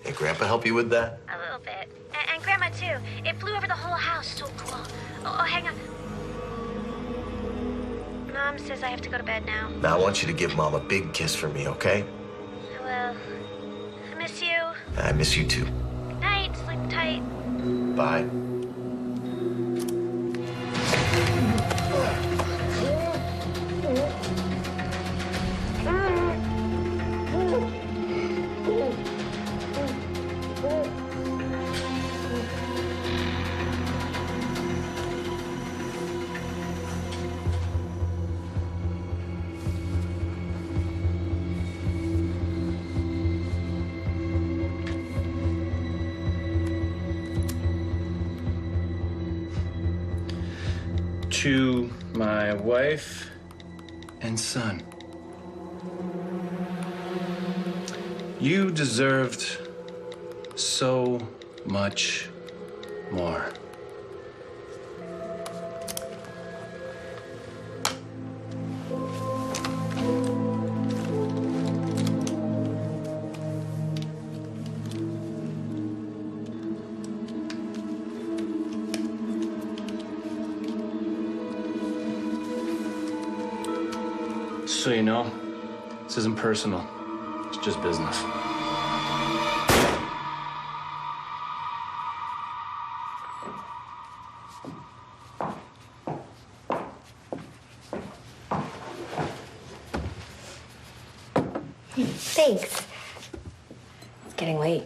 Speaker 8: Did Grandpa help you with that?
Speaker 21: A little bit. And Grandma, too. It flew over the whole house. So cool. Oh, hang on. Mom says I have to go to bed now.
Speaker 8: Now I want you to give Mom a big kiss for me, okay?
Speaker 21: I will. I miss you.
Speaker 8: I miss you too.
Speaker 21: Good night. Sleep tight.
Speaker 8: Bye.
Speaker 1: To my wife and son. You deserved so much more. So you know, this isn't personal. It's just business.
Speaker 6: Thanks.
Speaker 3: It's getting late.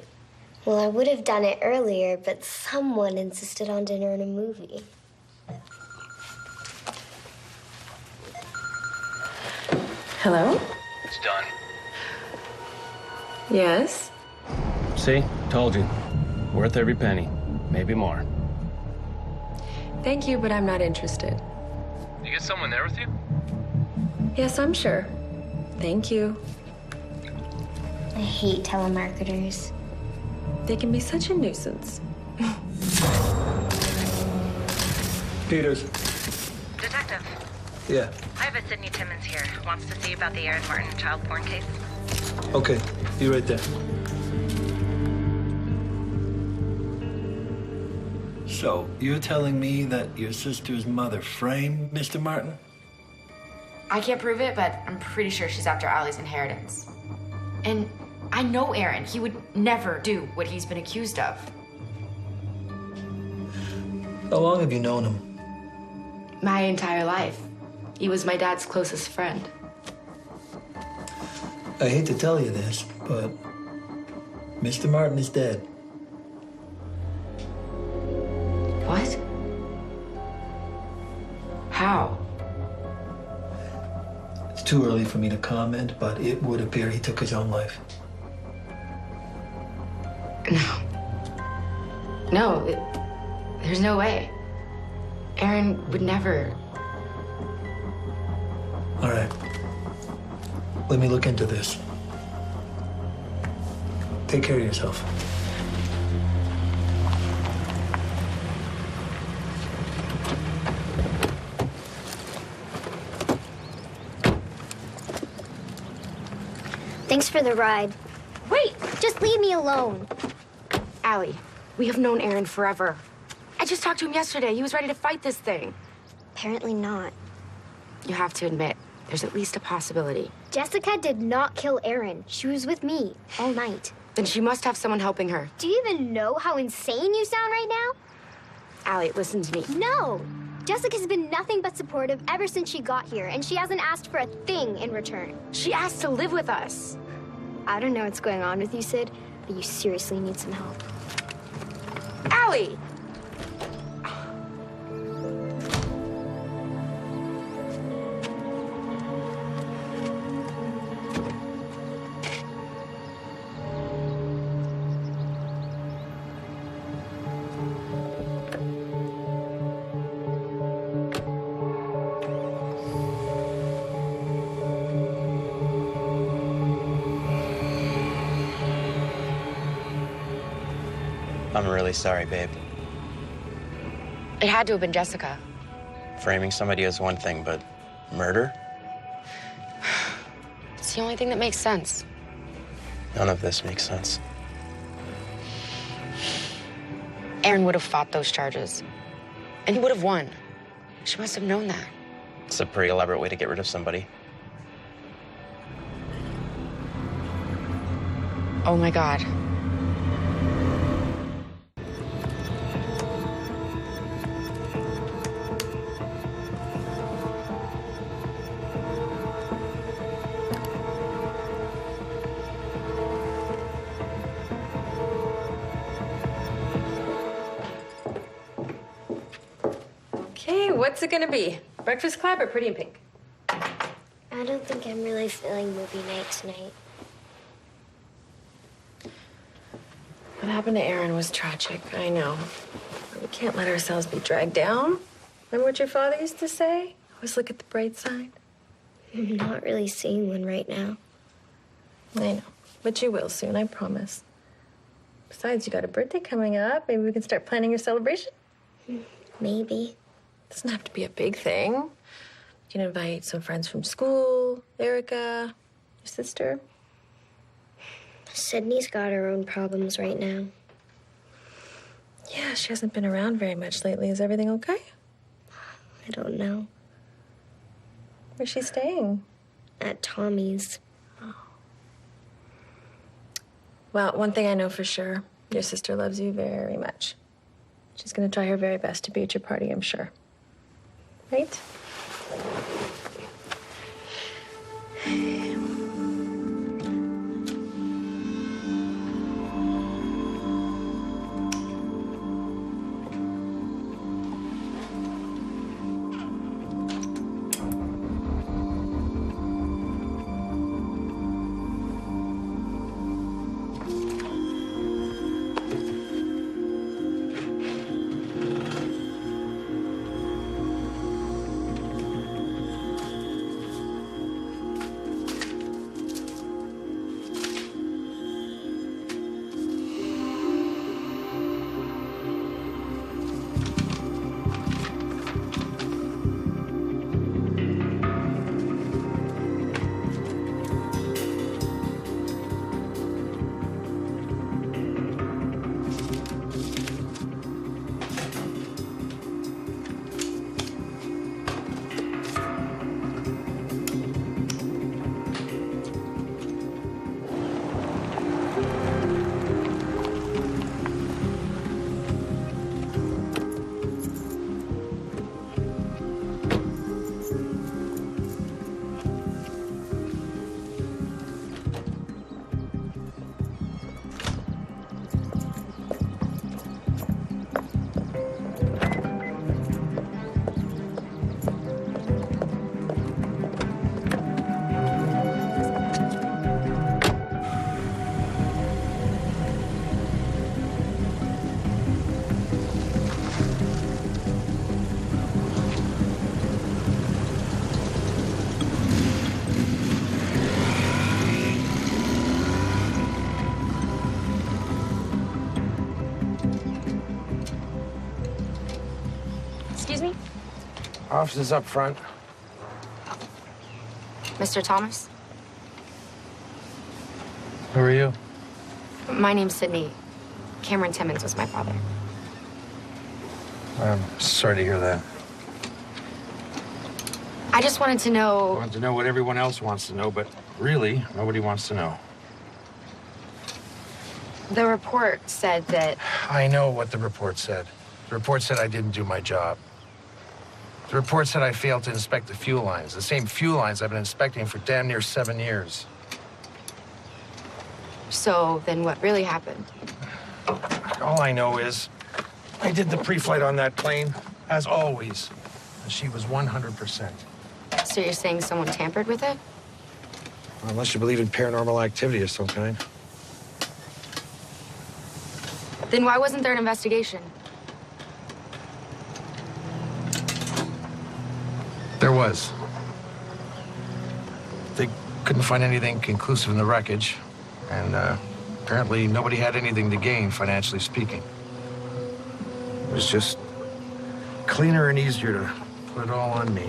Speaker 6: Well, I would have done it earlier, but someone insisted on dinner and a movie.
Speaker 3: Hello?
Speaker 1: It's done.
Speaker 3: Yes?
Speaker 1: See? Told you. Worth every penny. Maybe more.
Speaker 3: Thank you, but I'm not interested.
Speaker 1: You get someone there with you?
Speaker 3: Yes, I'm sure. Thank you.
Speaker 6: I hate telemarketers.
Speaker 3: They can be such a nuisance.
Speaker 17: Peters.
Speaker 21: Detective,
Speaker 17: Yeah.
Speaker 21: I have a Sydney Timmons here. Wants to see you about the Aaron Martin child porn case.
Speaker 17: Okay. You right there. So, you're telling me that your sister's mother framed Mr. Martin?
Speaker 9: I can't prove it, but I'm pretty sure she's after Allie's inheritance. And I know Aaron. He would never do what he's been accused of.
Speaker 17: How long have you known him?
Speaker 9: My entire life. He was my dad's closest friend.
Speaker 17: I hate to tell you this, but Mr. Martin is dead.
Speaker 9: What? How?
Speaker 17: It's too early for me to comment, but it would appear he took his own life.
Speaker 9: No, there's no way. Aaron would never.
Speaker 17: All right. Let me look into this. Take care of yourself.
Speaker 6: Thanks for the ride.
Speaker 9: Wait!
Speaker 6: Just leave me alone.
Speaker 9: Allie, we have known Aaron forever. I just talked to him yesterday. He was ready to fight this thing.
Speaker 6: Apparently not.
Speaker 9: You have to admit, there's at least a possibility.
Speaker 6: Jessica did not kill Aaron. She was with me all night.
Speaker 9: Then she must have someone helping her.
Speaker 6: Do you even know how insane you sound right now?
Speaker 9: Allie, listen to me.
Speaker 6: No! Jessica's been nothing but supportive ever since she got here, and she hasn't asked for a thing in return.
Speaker 9: She asked to live with us.
Speaker 6: I don't know what's going on with you, Sid, but you seriously need some help.
Speaker 9: Allie!
Speaker 5: I'm really sorry, babe.
Speaker 9: It had to have been Jessica.
Speaker 5: Framing somebody is one thing, but murder?
Speaker 9: It's the only thing that makes sense.
Speaker 5: None of this makes sense.
Speaker 9: Aaron would have fought those charges. And he would have won. She must have known that.
Speaker 5: It's a pretty elaborate way to get rid of somebody.
Speaker 9: Oh my God.
Speaker 3: Okay, what's it gonna be? Breakfast Club or Pretty in Pink?
Speaker 6: I don't think I'm really feeling movie night tonight.
Speaker 3: What happened to Aaron was tragic, I know. But we can't let ourselves be dragged down. Remember what your father used to say? Always look at the bright side.
Speaker 6: I'm not really seeing one right now.
Speaker 3: I know, but you will soon, I promise. Besides, you got a birthday coming up. Maybe we can start planning your celebration?
Speaker 6: Maybe.
Speaker 3: Doesn't have to be a big thing. You can invite some friends from school, Erica, your sister.
Speaker 6: Sydney's got her own problems right now.
Speaker 3: Yeah, she hasn't been around very much lately. Is everything okay?
Speaker 6: I don't know.
Speaker 3: Where's she staying?
Speaker 6: At Tommy's.
Speaker 3: Well, one thing I know for sure, your sister loves you very much. She's gonna try her very best to be at your party, I'm sure. Right?
Speaker 7: Office is up front.
Speaker 9: Mr. Thomas?
Speaker 7: Who are you?
Speaker 9: My name's Sydney. Cameron Timmons was my father.
Speaker 7: I'm sorry to hear that.
Speaker 9: I just wanted to know...
Speaker 7: I want to know what everyone else wants to know, but really, nobody wants to know.
Speaker 9: The report said that...
Speaker 7: I know what the report said. The report said I didn't do my job. The report said I failed to inspect the fuel lines, the same fuel lines I've been inspecting for damn near 7 years.
Speaker 9: So then what really happened?
Speaker 7: All I know is I did the pre-flight on that plane, as always. And she was 100%.
Speaker 9: So you're saying someone tampered with it?
Speaker 7: Unless you believe in paranormal activity of some kind.
Speaker 9: Then why wasn't there an investigation?
Speaker 7: There was. They couldn't find anything conclusive in the wreckage, and apparently nobody had anything to gain, financially speaking. It was just cleaner and easier to put it all on me.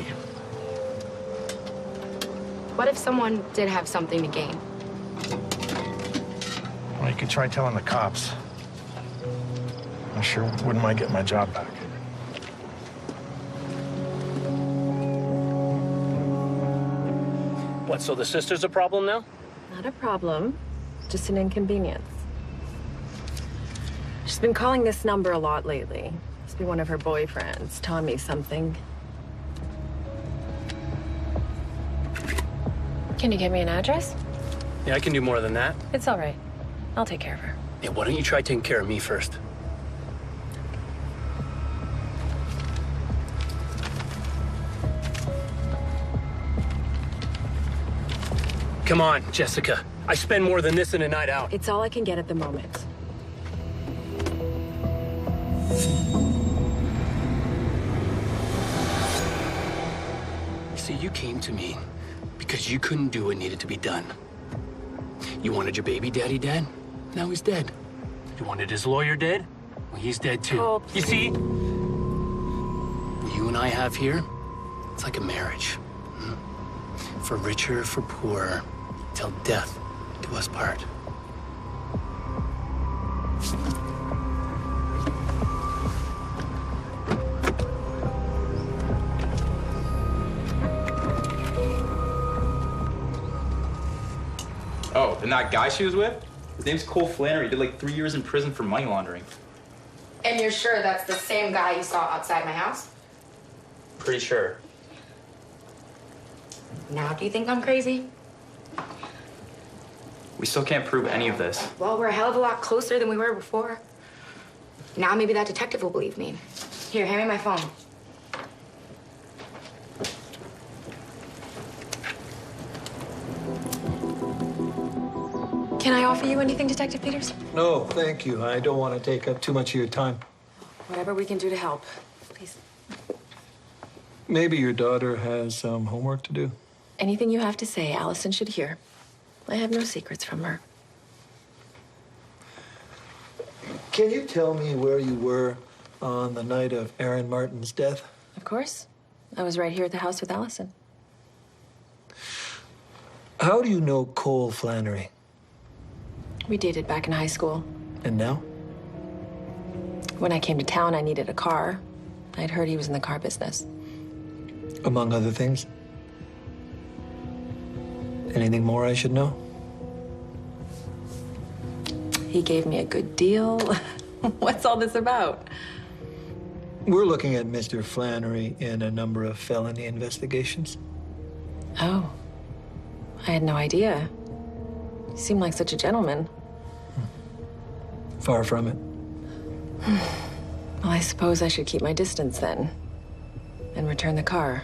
Speaker 9: What if someone did have something to gain?
Speaker 7: Well, you could try telling the cops. I sure wouldn't mind getting my job back.
Speaker 1: What, so the sister's a problem now?
Speaker 3: Not a problem, just an inconvenience. She's been calling this number a lot lately. Must be one of her boyfriends, Tommy something. Can you give me an address?
Speaker 1: Yeah, I can do more than that.
Speaker 3: It's all right. I'll take care of her.
Speaker 1: Yeah, why don't you try taking care of me first? Come on, Jessica. I spend more than this in a night out.
Speaker 3: It's all I can get at the moment.
Speaker 1: See, you came to me because you couldn't do what needed to be done. You wanted your baby daddy dead? Now he's dead. You wanted his lawyer dead? Well, he's dead too.
Speaker 3: Oh,
Speaker 1: you see? What you and I have here, it's like a marriage. For richer, for poorer, till death do us part.
Speaker 13: Oh, and that guy she was with? His name's Cole Flannery. He did like 3 years in prison for money laundering.
Speaker 9: And you're sure that's the same guy you saw outside my house?
Speaker 13: Pretty sure.
Speaker 9: Now do you think I'm crazy?
Speaker 13: We still can't prove any of this.
Speaker 9: Well, we're a hell of a lot closer than we were before. Now maybe that detective will believe me. Here, hand me my phone.
Speaker 3: Can I offer you anything, Detective Peters?
Speaker 17: No, thank you. I don't want to take up too much of your time.
Speaker 3: Whatever we can do to help, please.
Speaker 17: Maybe your daughter has some homework to do.
Speaker 3: Anything you have to say, Allison should hear. I have no secrets from her.
Speaker 17: Can you tell me where you were on the night of Aaron Martin's death?
Speaker 3: Of course. I was right here at the house with Allison.
Speaker 17: How do you know Cole Flannery?
Speaker 3: We dated back in high school.
Speaker 17: And now?
Speaker 3: When I came to town, I needed a car. I'd heard he was in the car business.
Speaker 17: Among other things? Anything more I should know?
Speaker 3: He gave me a good deal. What's all this about?
Speaker 17: We're looking at Mr. Flannery in a number of felony investigations.
Speaker 3: Oh. I had no idea. You seem like such a gentleman.
Speaker 17: Far from it.
Speaker 3: Well, I suppose I should keep my distance then. And return the car.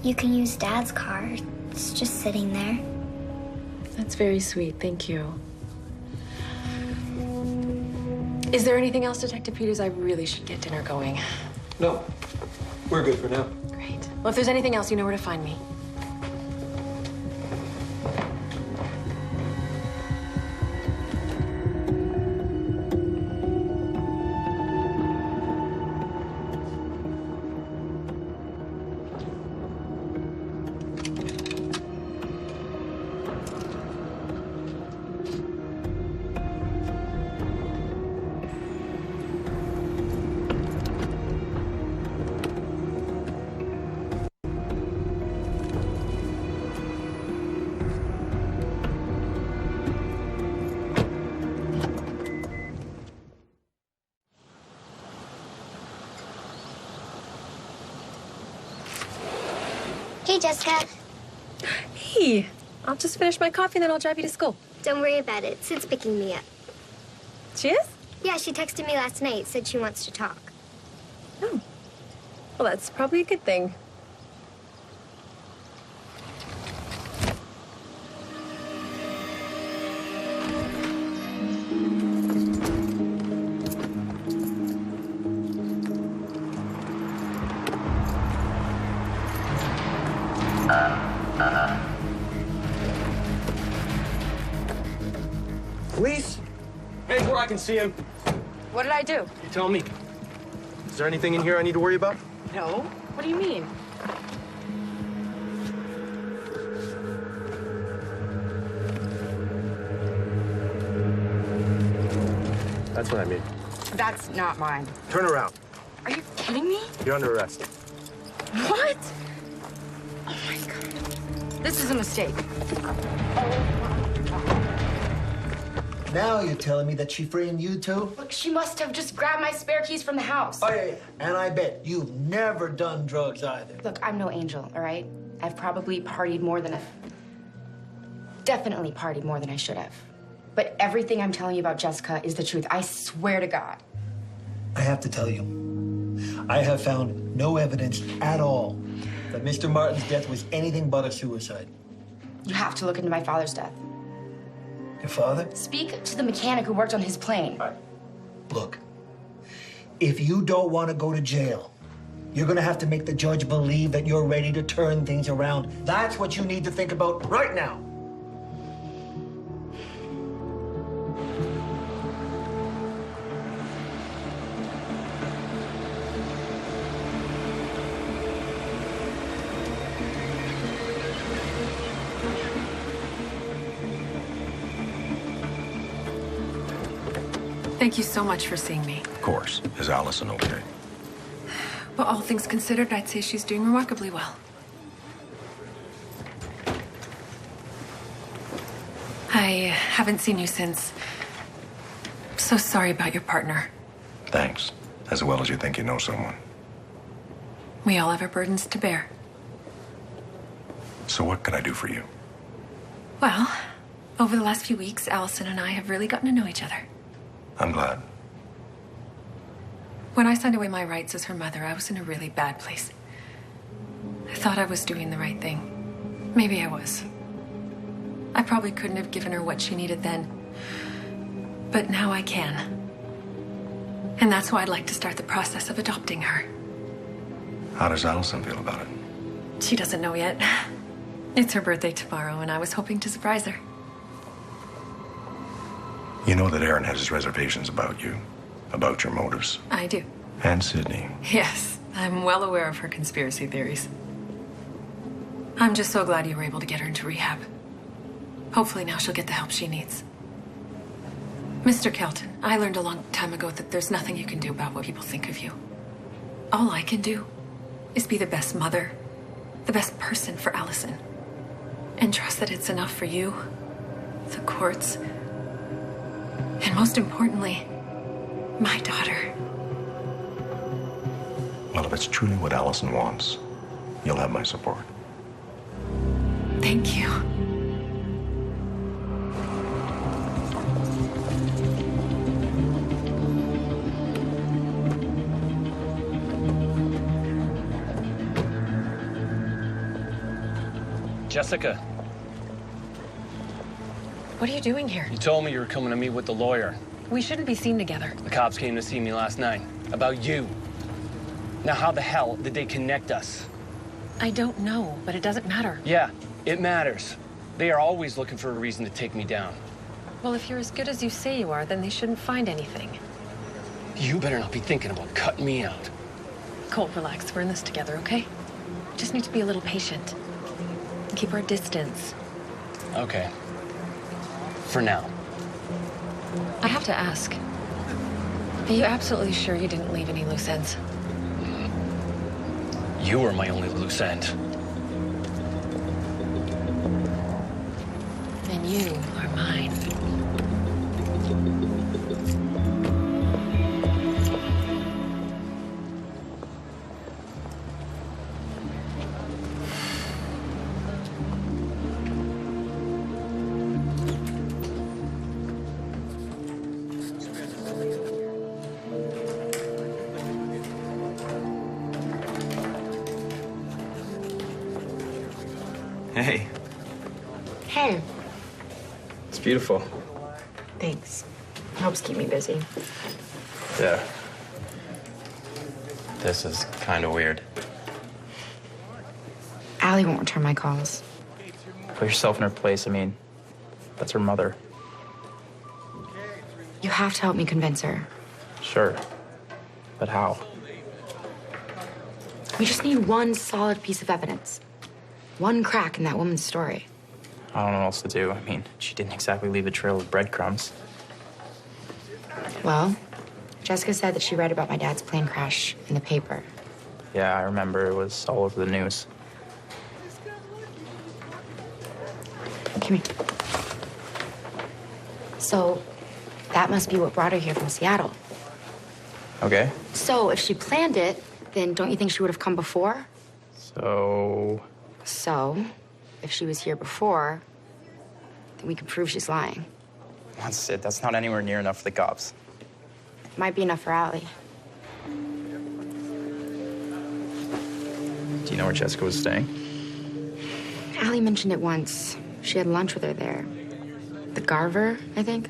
Speaker 6: You can use Dad's car. It's just sitting there.
Speaker 3: That's very sweet, thank you. Is there anything else, Detective Peters? I really should get dinner going.
Speaker 17: No, we're good for now.
Speaker 3: Great. Well, if there's anything else, you know where to find me.
Speaker 6: Hey, Jessica.
Speaker 11: Hey, I'll just finish my coffee and then I'll drive you to school.
Speaker 6: Don't worry about it. Sid's picking me up.
Speaker 11: She is?
Speaker 6: Yeah, she texted me last night. Said she wants to talk.
Speaker 11: Oh. Well, that's probably a good thing.
Speaker 7: Police? Hey, where I can see him.
Speaker 9: What did I do?
Speaker 7: You tell me. Is there anything in here I need to worry about?
Speaker 9: No. What do you mean?
Speaker 7: That's what I mean.
Speaker 9: That's not mine.
Speaker 7: Turn around.
Speaker 9: Are you kidding me?
Speaker 7: You're under arrest.
Speaker 9: What? Oh my God. This is a mistake.
Speaker 17: Now you're telling me that she framed you too?
Speaker 9: Look, she must have just grabbed my spare keys from the house.
Speaker 17: Oh, yeah. And I bet you've never done drugs either.
Speaker 9: Look, I'm no angel, all right? I've probably partied more than definitely partied more than I should have. But everything I'm telling you about Jessica is the truth. I swear to God.
Speaker 17: I have to tell you, I have found no evidence at all that Mr. Martin's death was anything but a suicide.
Speaker 9: You have to look into my father's death.
Speaker 17: Your father?
Speaker 9: Speak to the mechanic who worked on his plane.
Speaker 17: Look, if you don't want to go to jail, you're going to have to make the judge believe that you're ready to turn things around. That's what you need to think about right now.
Speaker 3: Thank you so much for seeing me.
Speaker 19: Of course. Is Allison okay?
Speaker 3: Well, all things considered, I'd say she's doing remarkably well. I haven't seen you since. So sorry about your partner.
Speaker 19: Thanks. As well as you think you know someone.
Speaker 3: We all have our burdens to bear.
Speaker 19: So what can I do for you?
Speaker 3: Well, over the last few weeks, Allison and I have really gotten to know each other.
Speaker 19: I'm glad.
Speaker 3: When I signed away my rights as her mother, I was in a really bad place. I thought I was doing the right thing. Maybe I was. I probably couldn't have given her what she needed then. But now I can. And that's why I'd like to start the process of adopting her.
Speaker 19: How does Allison feel about it?
Speaker 3: She doesn't know yet. It's her birthday tomorrow, and I was hoping to surprise her.
Speaker 19: You know that Aaron has his reservations about you, about your motives.
Speaker 3: I do.
Speaker 19: And Sydney.
Speaker 3: Yes, I'm well aware of her conspiracy theories. I'm just so glad you were able to get her into rehab. Hopefully now she'll get the help she needs. Mr. Kelton, I learned a long time ago that there's nothing you can do about what people think of you. All I can do is be the best mother, the best person for Allison. And trust that it's enough for you, the courts, and most importantly, my daughter.
Speaker 19: Well, if it's truly what Allison wants, you'll have my support.
Speaker 3: Thank you.
Speaker 1: Jessica,
Speaker 3: What are you doing here?
Speaker 1: you told me you were coming to meet with the lawyer.
Speaker 3: We shouldn't be seen together.
Speaker 1: The cops came to see me last night about you. Now, how the hell did they connect us?
Speaker 3: I don't know, but it doesn't matter.
Speaker 1: Yeah, it matters. They are always looking for a reason to take me down.
Speaker 3: Well, if you're as good as you say you are, then they shouldn't find anything.
Speaker 1: You better not be thinking about cutting me out.
Speaker 3: Cole, relax. We're in this together, okay? Just need to be a little patient. And keep our distance.
Speaker 1: Okay. For now.
Speaker 3: I have to ask. Are you absolutely sure you didn't leave any loose ends?
Speaker 1: You are my only loose end.
Speaker 3: And you are mine.
Speaker 13: Hey.
Speaker 9: Hey.
Speaker 13: It's beautiful.
Speaker 9: Thanks. Helps keep me busy.
Speaker 13: Yeah. This is kind of weird.
Speaker 9: Allie won't return my calls.
Speaker 13: Put yourself in her place. I mean, that's her mother.
Speaker 9: You have to help me convince her.
Speaker 13: Sure. But how?
Speaker 9: We just need one solid piece of evidence. One crack in that woman's story.
Speaker 13: I don't know what else to do. I mean, she didn't exactly leave a trail of breadcrumbs.
Speaker 9: Well, Jessica said that she read about my dad's plane crash in the paper.
Speaker 13: Yeah, I remember it was all over the news.
Speaker 9: Come here. So, that must be what brought her here from Seattle.
Speaker 13: Okay.
Speaker 9: So, if she planned it, then don't you think she would have come before?
Speaker 13: So,
Speaker 9: if she was here before, then we could prove she's lying.
Speaker 13: that's it. That's not anywhere near enough for the cops.
Speaker 9: Might be enough for Allie.
Speaker 13: Do you know where Jessica was staying?
Speaker 9: Allie mentioned it once. She had lunch with her there. The Garver, I think.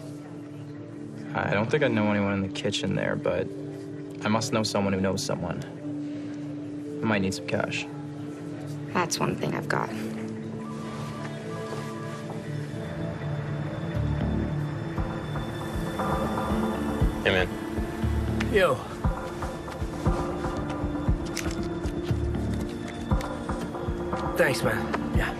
Speaker 13: I don't think I know anyone in the kitchen there, but I must know someone who knows someone. I might need some cash.
Speaker 9: That's one thing I've got.
Speaker 5: Hey, man.
Speaker 1: Yo. Thanks, man. Yeah.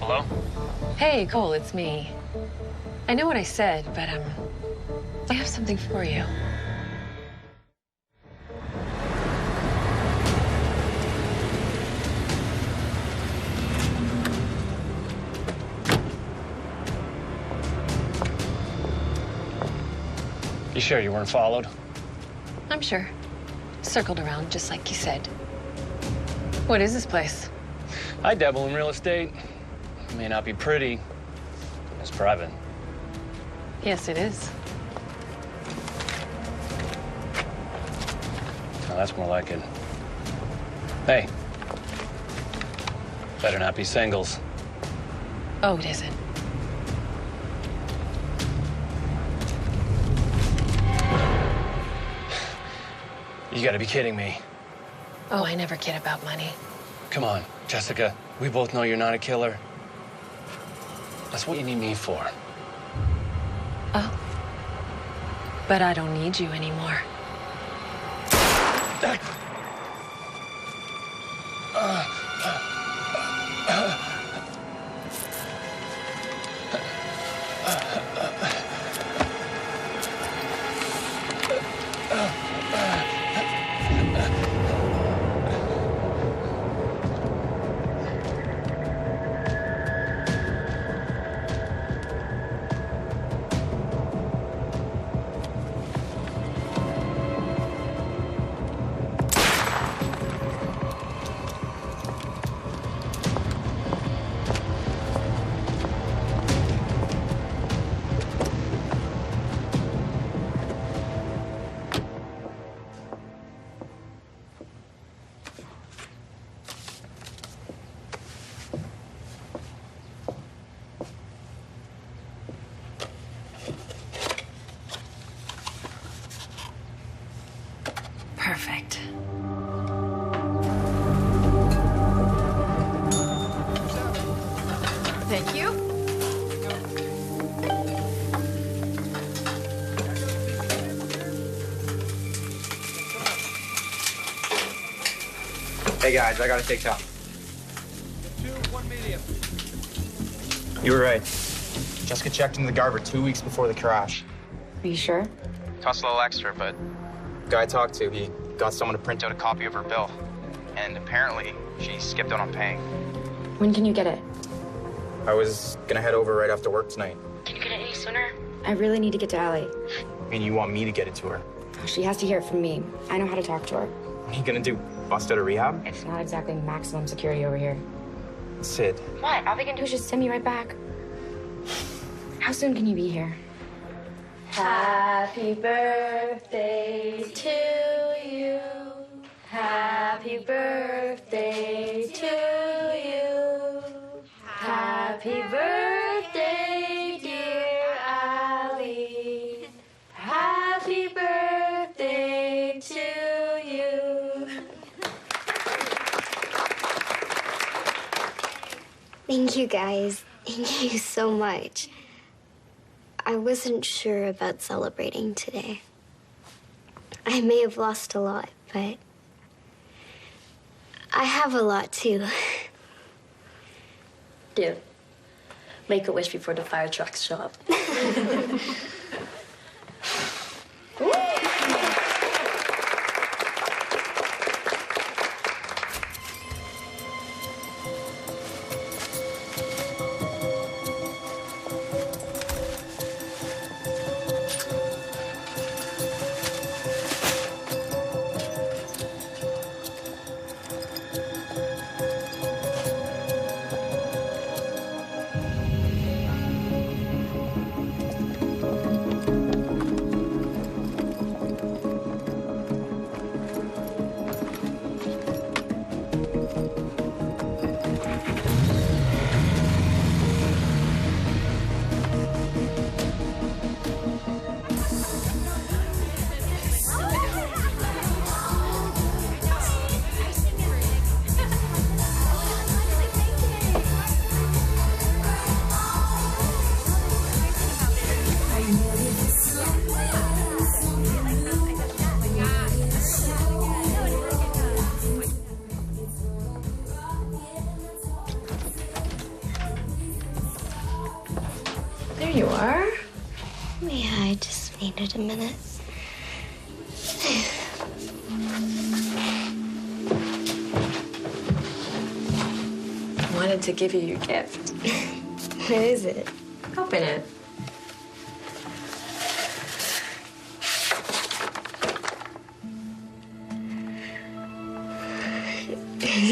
Speaker 5: Hello?
Speaker 3: Hey, Cole, it's me. I know what I said, but I have something for you.
Speaker 1: You sure you weren't followed?
Speaker 3: I'm sure. Circled around, just like you said. What is this place?
Speaker 1: I dabble in real estate. It may not be pretty. It's private.
Speaker 3: Yes, it is.
Speaker 1: Now, that's more like it. Hey. Better not be singles.
Speaker 3: Oh, it isn't.
Speaker 1: You gotta be kidding me.
Speaker 3: Oh, I never kid about money.
Speaker 1: Come on, Jessica. We both know you're not a killer. That's what you need me for.
Speaker 3: Oh. But I don't need you anymore. Perfect.
Speaker 2: Thank you.
Speaker 13: Hey, guys, I gotta take top. You were right. Jessica checked into the Garver 2 weeks before the crash.
Speaker 9: Are you sure?
Speaker 13: Cost a little extra, but the guy I talked to, he got someone to print out a copy of her bill. And apparently, she skipped out on paying.
Speaker 9: When can you get it?
Speaker 13: I was gonna head over right after work tonight.
Speaker 9: Can you get it any sooner? I really need to get to Allie.
Speaker 13: I mean, you want me to get it to her?
Speaker 9: She has to hear it from me. I know how to talk to her.
Speaker 13: What are you gonna do? Bust out of rehab?
Speaker 9: It's not exactly maximum security over here.
Speaker 13: Sid.
Speaker 9: What? All they can do is just send me right back. How soon can you be here?
Speaker 2: Happy birthday to you. Happy birthday to you. Happy birthday, dear Ali. Happy birthday to you.
Speaker 6: Thank you, guys. Thank you so much. I wasn't sure about celebrating today. I may have lost a lot, but I have a lot too.
Speaker 11: Dude, make a wish before the fire trucks show up.
Speaker 6: There you are. Yeah, I just needed a minute.
Speaker 3: I wanted to give you your gift.
Speaker 6: What is it?
Speaker 3: Open it.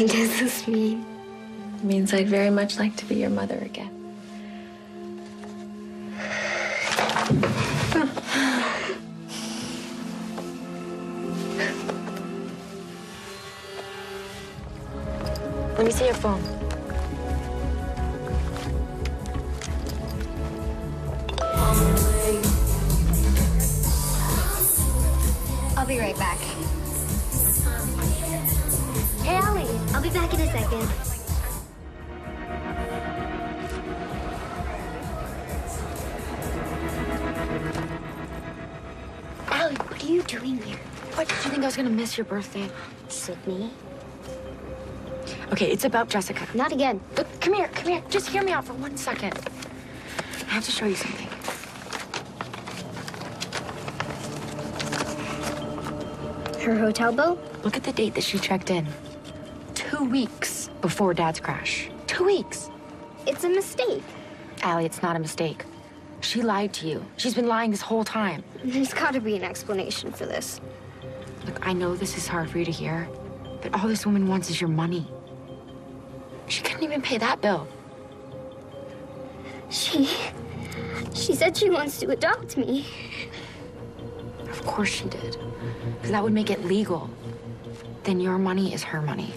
Speaker 6: Does this mean?
Speaker 3: It means I'd very much like to be your mother again.
Speaker 9: Let me see your phone.
Speaker 6: I'll be right back. Hey, Allie, I'll be back in a second. Allie, what are you doing here?
Speaker 9: What, did you think I was gonna miss your birthday?
Speaker 6: Sydney?
Speaker 9: Okay, it's about Jessica.
Speaker 6: Not again.
Speaker 9: Look, come here. Just hear me out for 1 second. I have to show you something.
Speaker 6: Her hotel bill?
Speaker 9: Look at the date that she checked in. 2 weeks before Dad's crash. 2 weeks.
Speaker 6: It's a mistake.
Speaker 9: Allie, it's not a mistake. She lied to you. She's been lying this whole time.
Speaker 6: There's gotta be an explanation for this.
Speaker 9: Look, I know this is hard for you to hear, but all this woman wants is your money. She couldn't even pay that bill.
Speaker 6: She said she wants to adopt me.
Speaker 9: Of course she did. Because that would make it legal. Then your money is her money.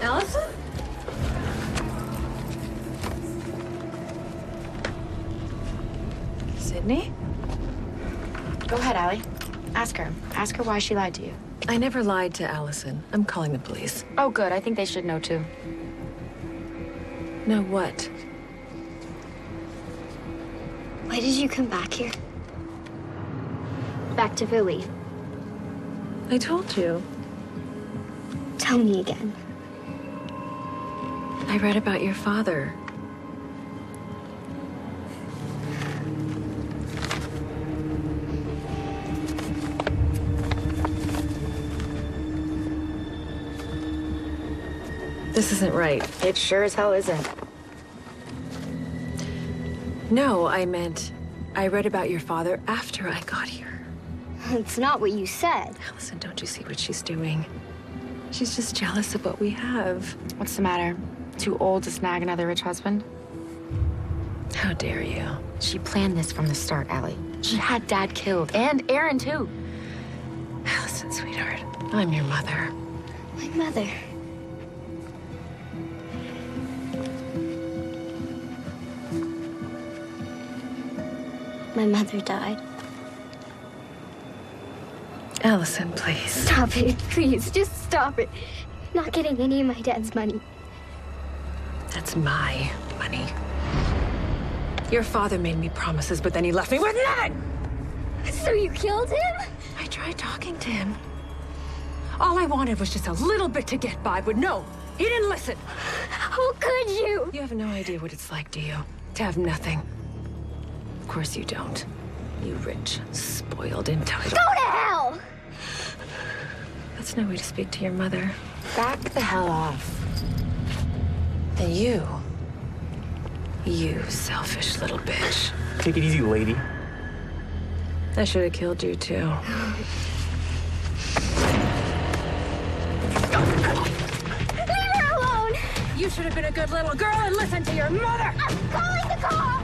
Speaker 3: Allison? Sydney?
Speaker 9: Go ahead, Allie. Ask her. Ask her why she lied to you.
Speaker 3: I never lied to Allison. I'm calling the police.
Speaker 9: Oh, good. I think they should know, too.
Speaker 3: Know what?
Speaker 6: Why did you come back here? Back to Philly.
Speaker 3: I told you.
Speaker 6: Tell me again.
Speaker 3: I read about your father. This isn't right.
Speaker 9: It sure as hell isn't.
Speaker 3: No, I meant I read about your father after I got here.
Speaker 6: It's not what you said.
Speaker 3: Allison, don't you see what she's doing? She's just jealous of what we have.
Speaker 9: What's the matter? Too old to snag another rich husband?
Speaker 3: How dare you?
Speaker 9: She planned this from the start, Allie. She had Dad killed, and Aaron, too.
Speaker 3: Allison, sweetheart, I'm your mother.
Speaker 6: My mother. My mother died.
Speaker 3: Allison, please.
Speaker 6: Stop it, please. Just stop it. I'm not getting any of my dad's money.
Speaker 3: That's my money. Your father made me promises, but then he left me with nothing!
Speaker 6: So you killed him?
Speaker 3: I tried talking to him. All I wanted was just a little bit to get by, but no, he didn't listen.
Speaker 6: How could you?
Speaker 3: You have no idea what it's like, do you? To have nothing. Of course you don't. You rich, spoiled, entitled.
Speaker 6: Go to hell!
Speaker 3: That's no way to speak to your mother.
Speaker 9: Back the hell off.
Speaker 3: And you selfish little bitch.
Speaker 13: Take it easy, lady.
Speaker 3: I should have killed you, too.
Speaker 6: Leave her alone!
Speaker 3: You should have been a good little girl and listened to your mother!
Speaker 6: I'm calling the cops!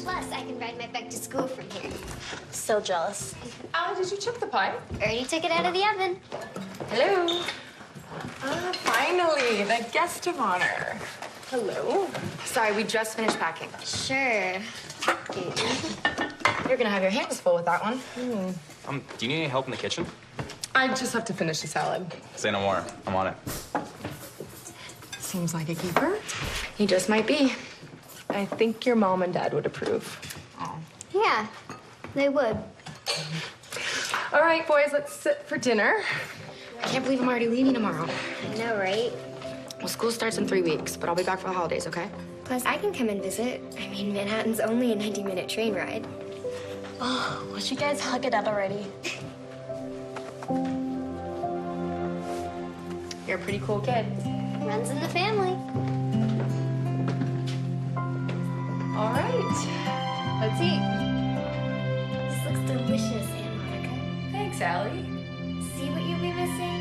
Speaker 6: Plus, I can ride my bike to school from here. So jealous.
Speaker 11: Did you check the pie?
Speaker 6: Already took it out of the oven.
Speaker 11: Hello. Finally, the guest of honor. Hello.
Speaker 9: Sorry, we just finished packing.
Speaker 6: Sure.
Speaker 9: You're gonna have your hands full with that one.
Speaker 5: Do you need any help in the kitchen?
Speaker 11: I just have to finish the salad.
Speaker 5: Say no more. I'm on it.
Speaker 11: Seems like a keeper.
Speaker 9: He just might be.
Speaker 11: I think your mom and dad would approve.
Speaker 6: Yeah, they would.
Speaker 11: All right, boys, let's sit for dinner.
Speaker 9: I can't believe I'm already leaving tomorrow.
Speaker 6: I know, right?
Speaker 9: Well, school starts in 3 weeks, but I'll be back for the holidays, okay?
Speaker 6: Plus, I can come and visit. I mean, Manhattan's only a 90-minute train ride.
Speaker 11: Oh, why don't you guys hug it out already?
Speaker 9: You're a pretty cool kid.
Speaker 6: Runs in the family.
Speaker 11: All right, let's eat.
Speaker 6: This looks delicious, Aunt Monica.
Speaker 11: Thanks, Allie.
Speaker 6: See what you'll be missing?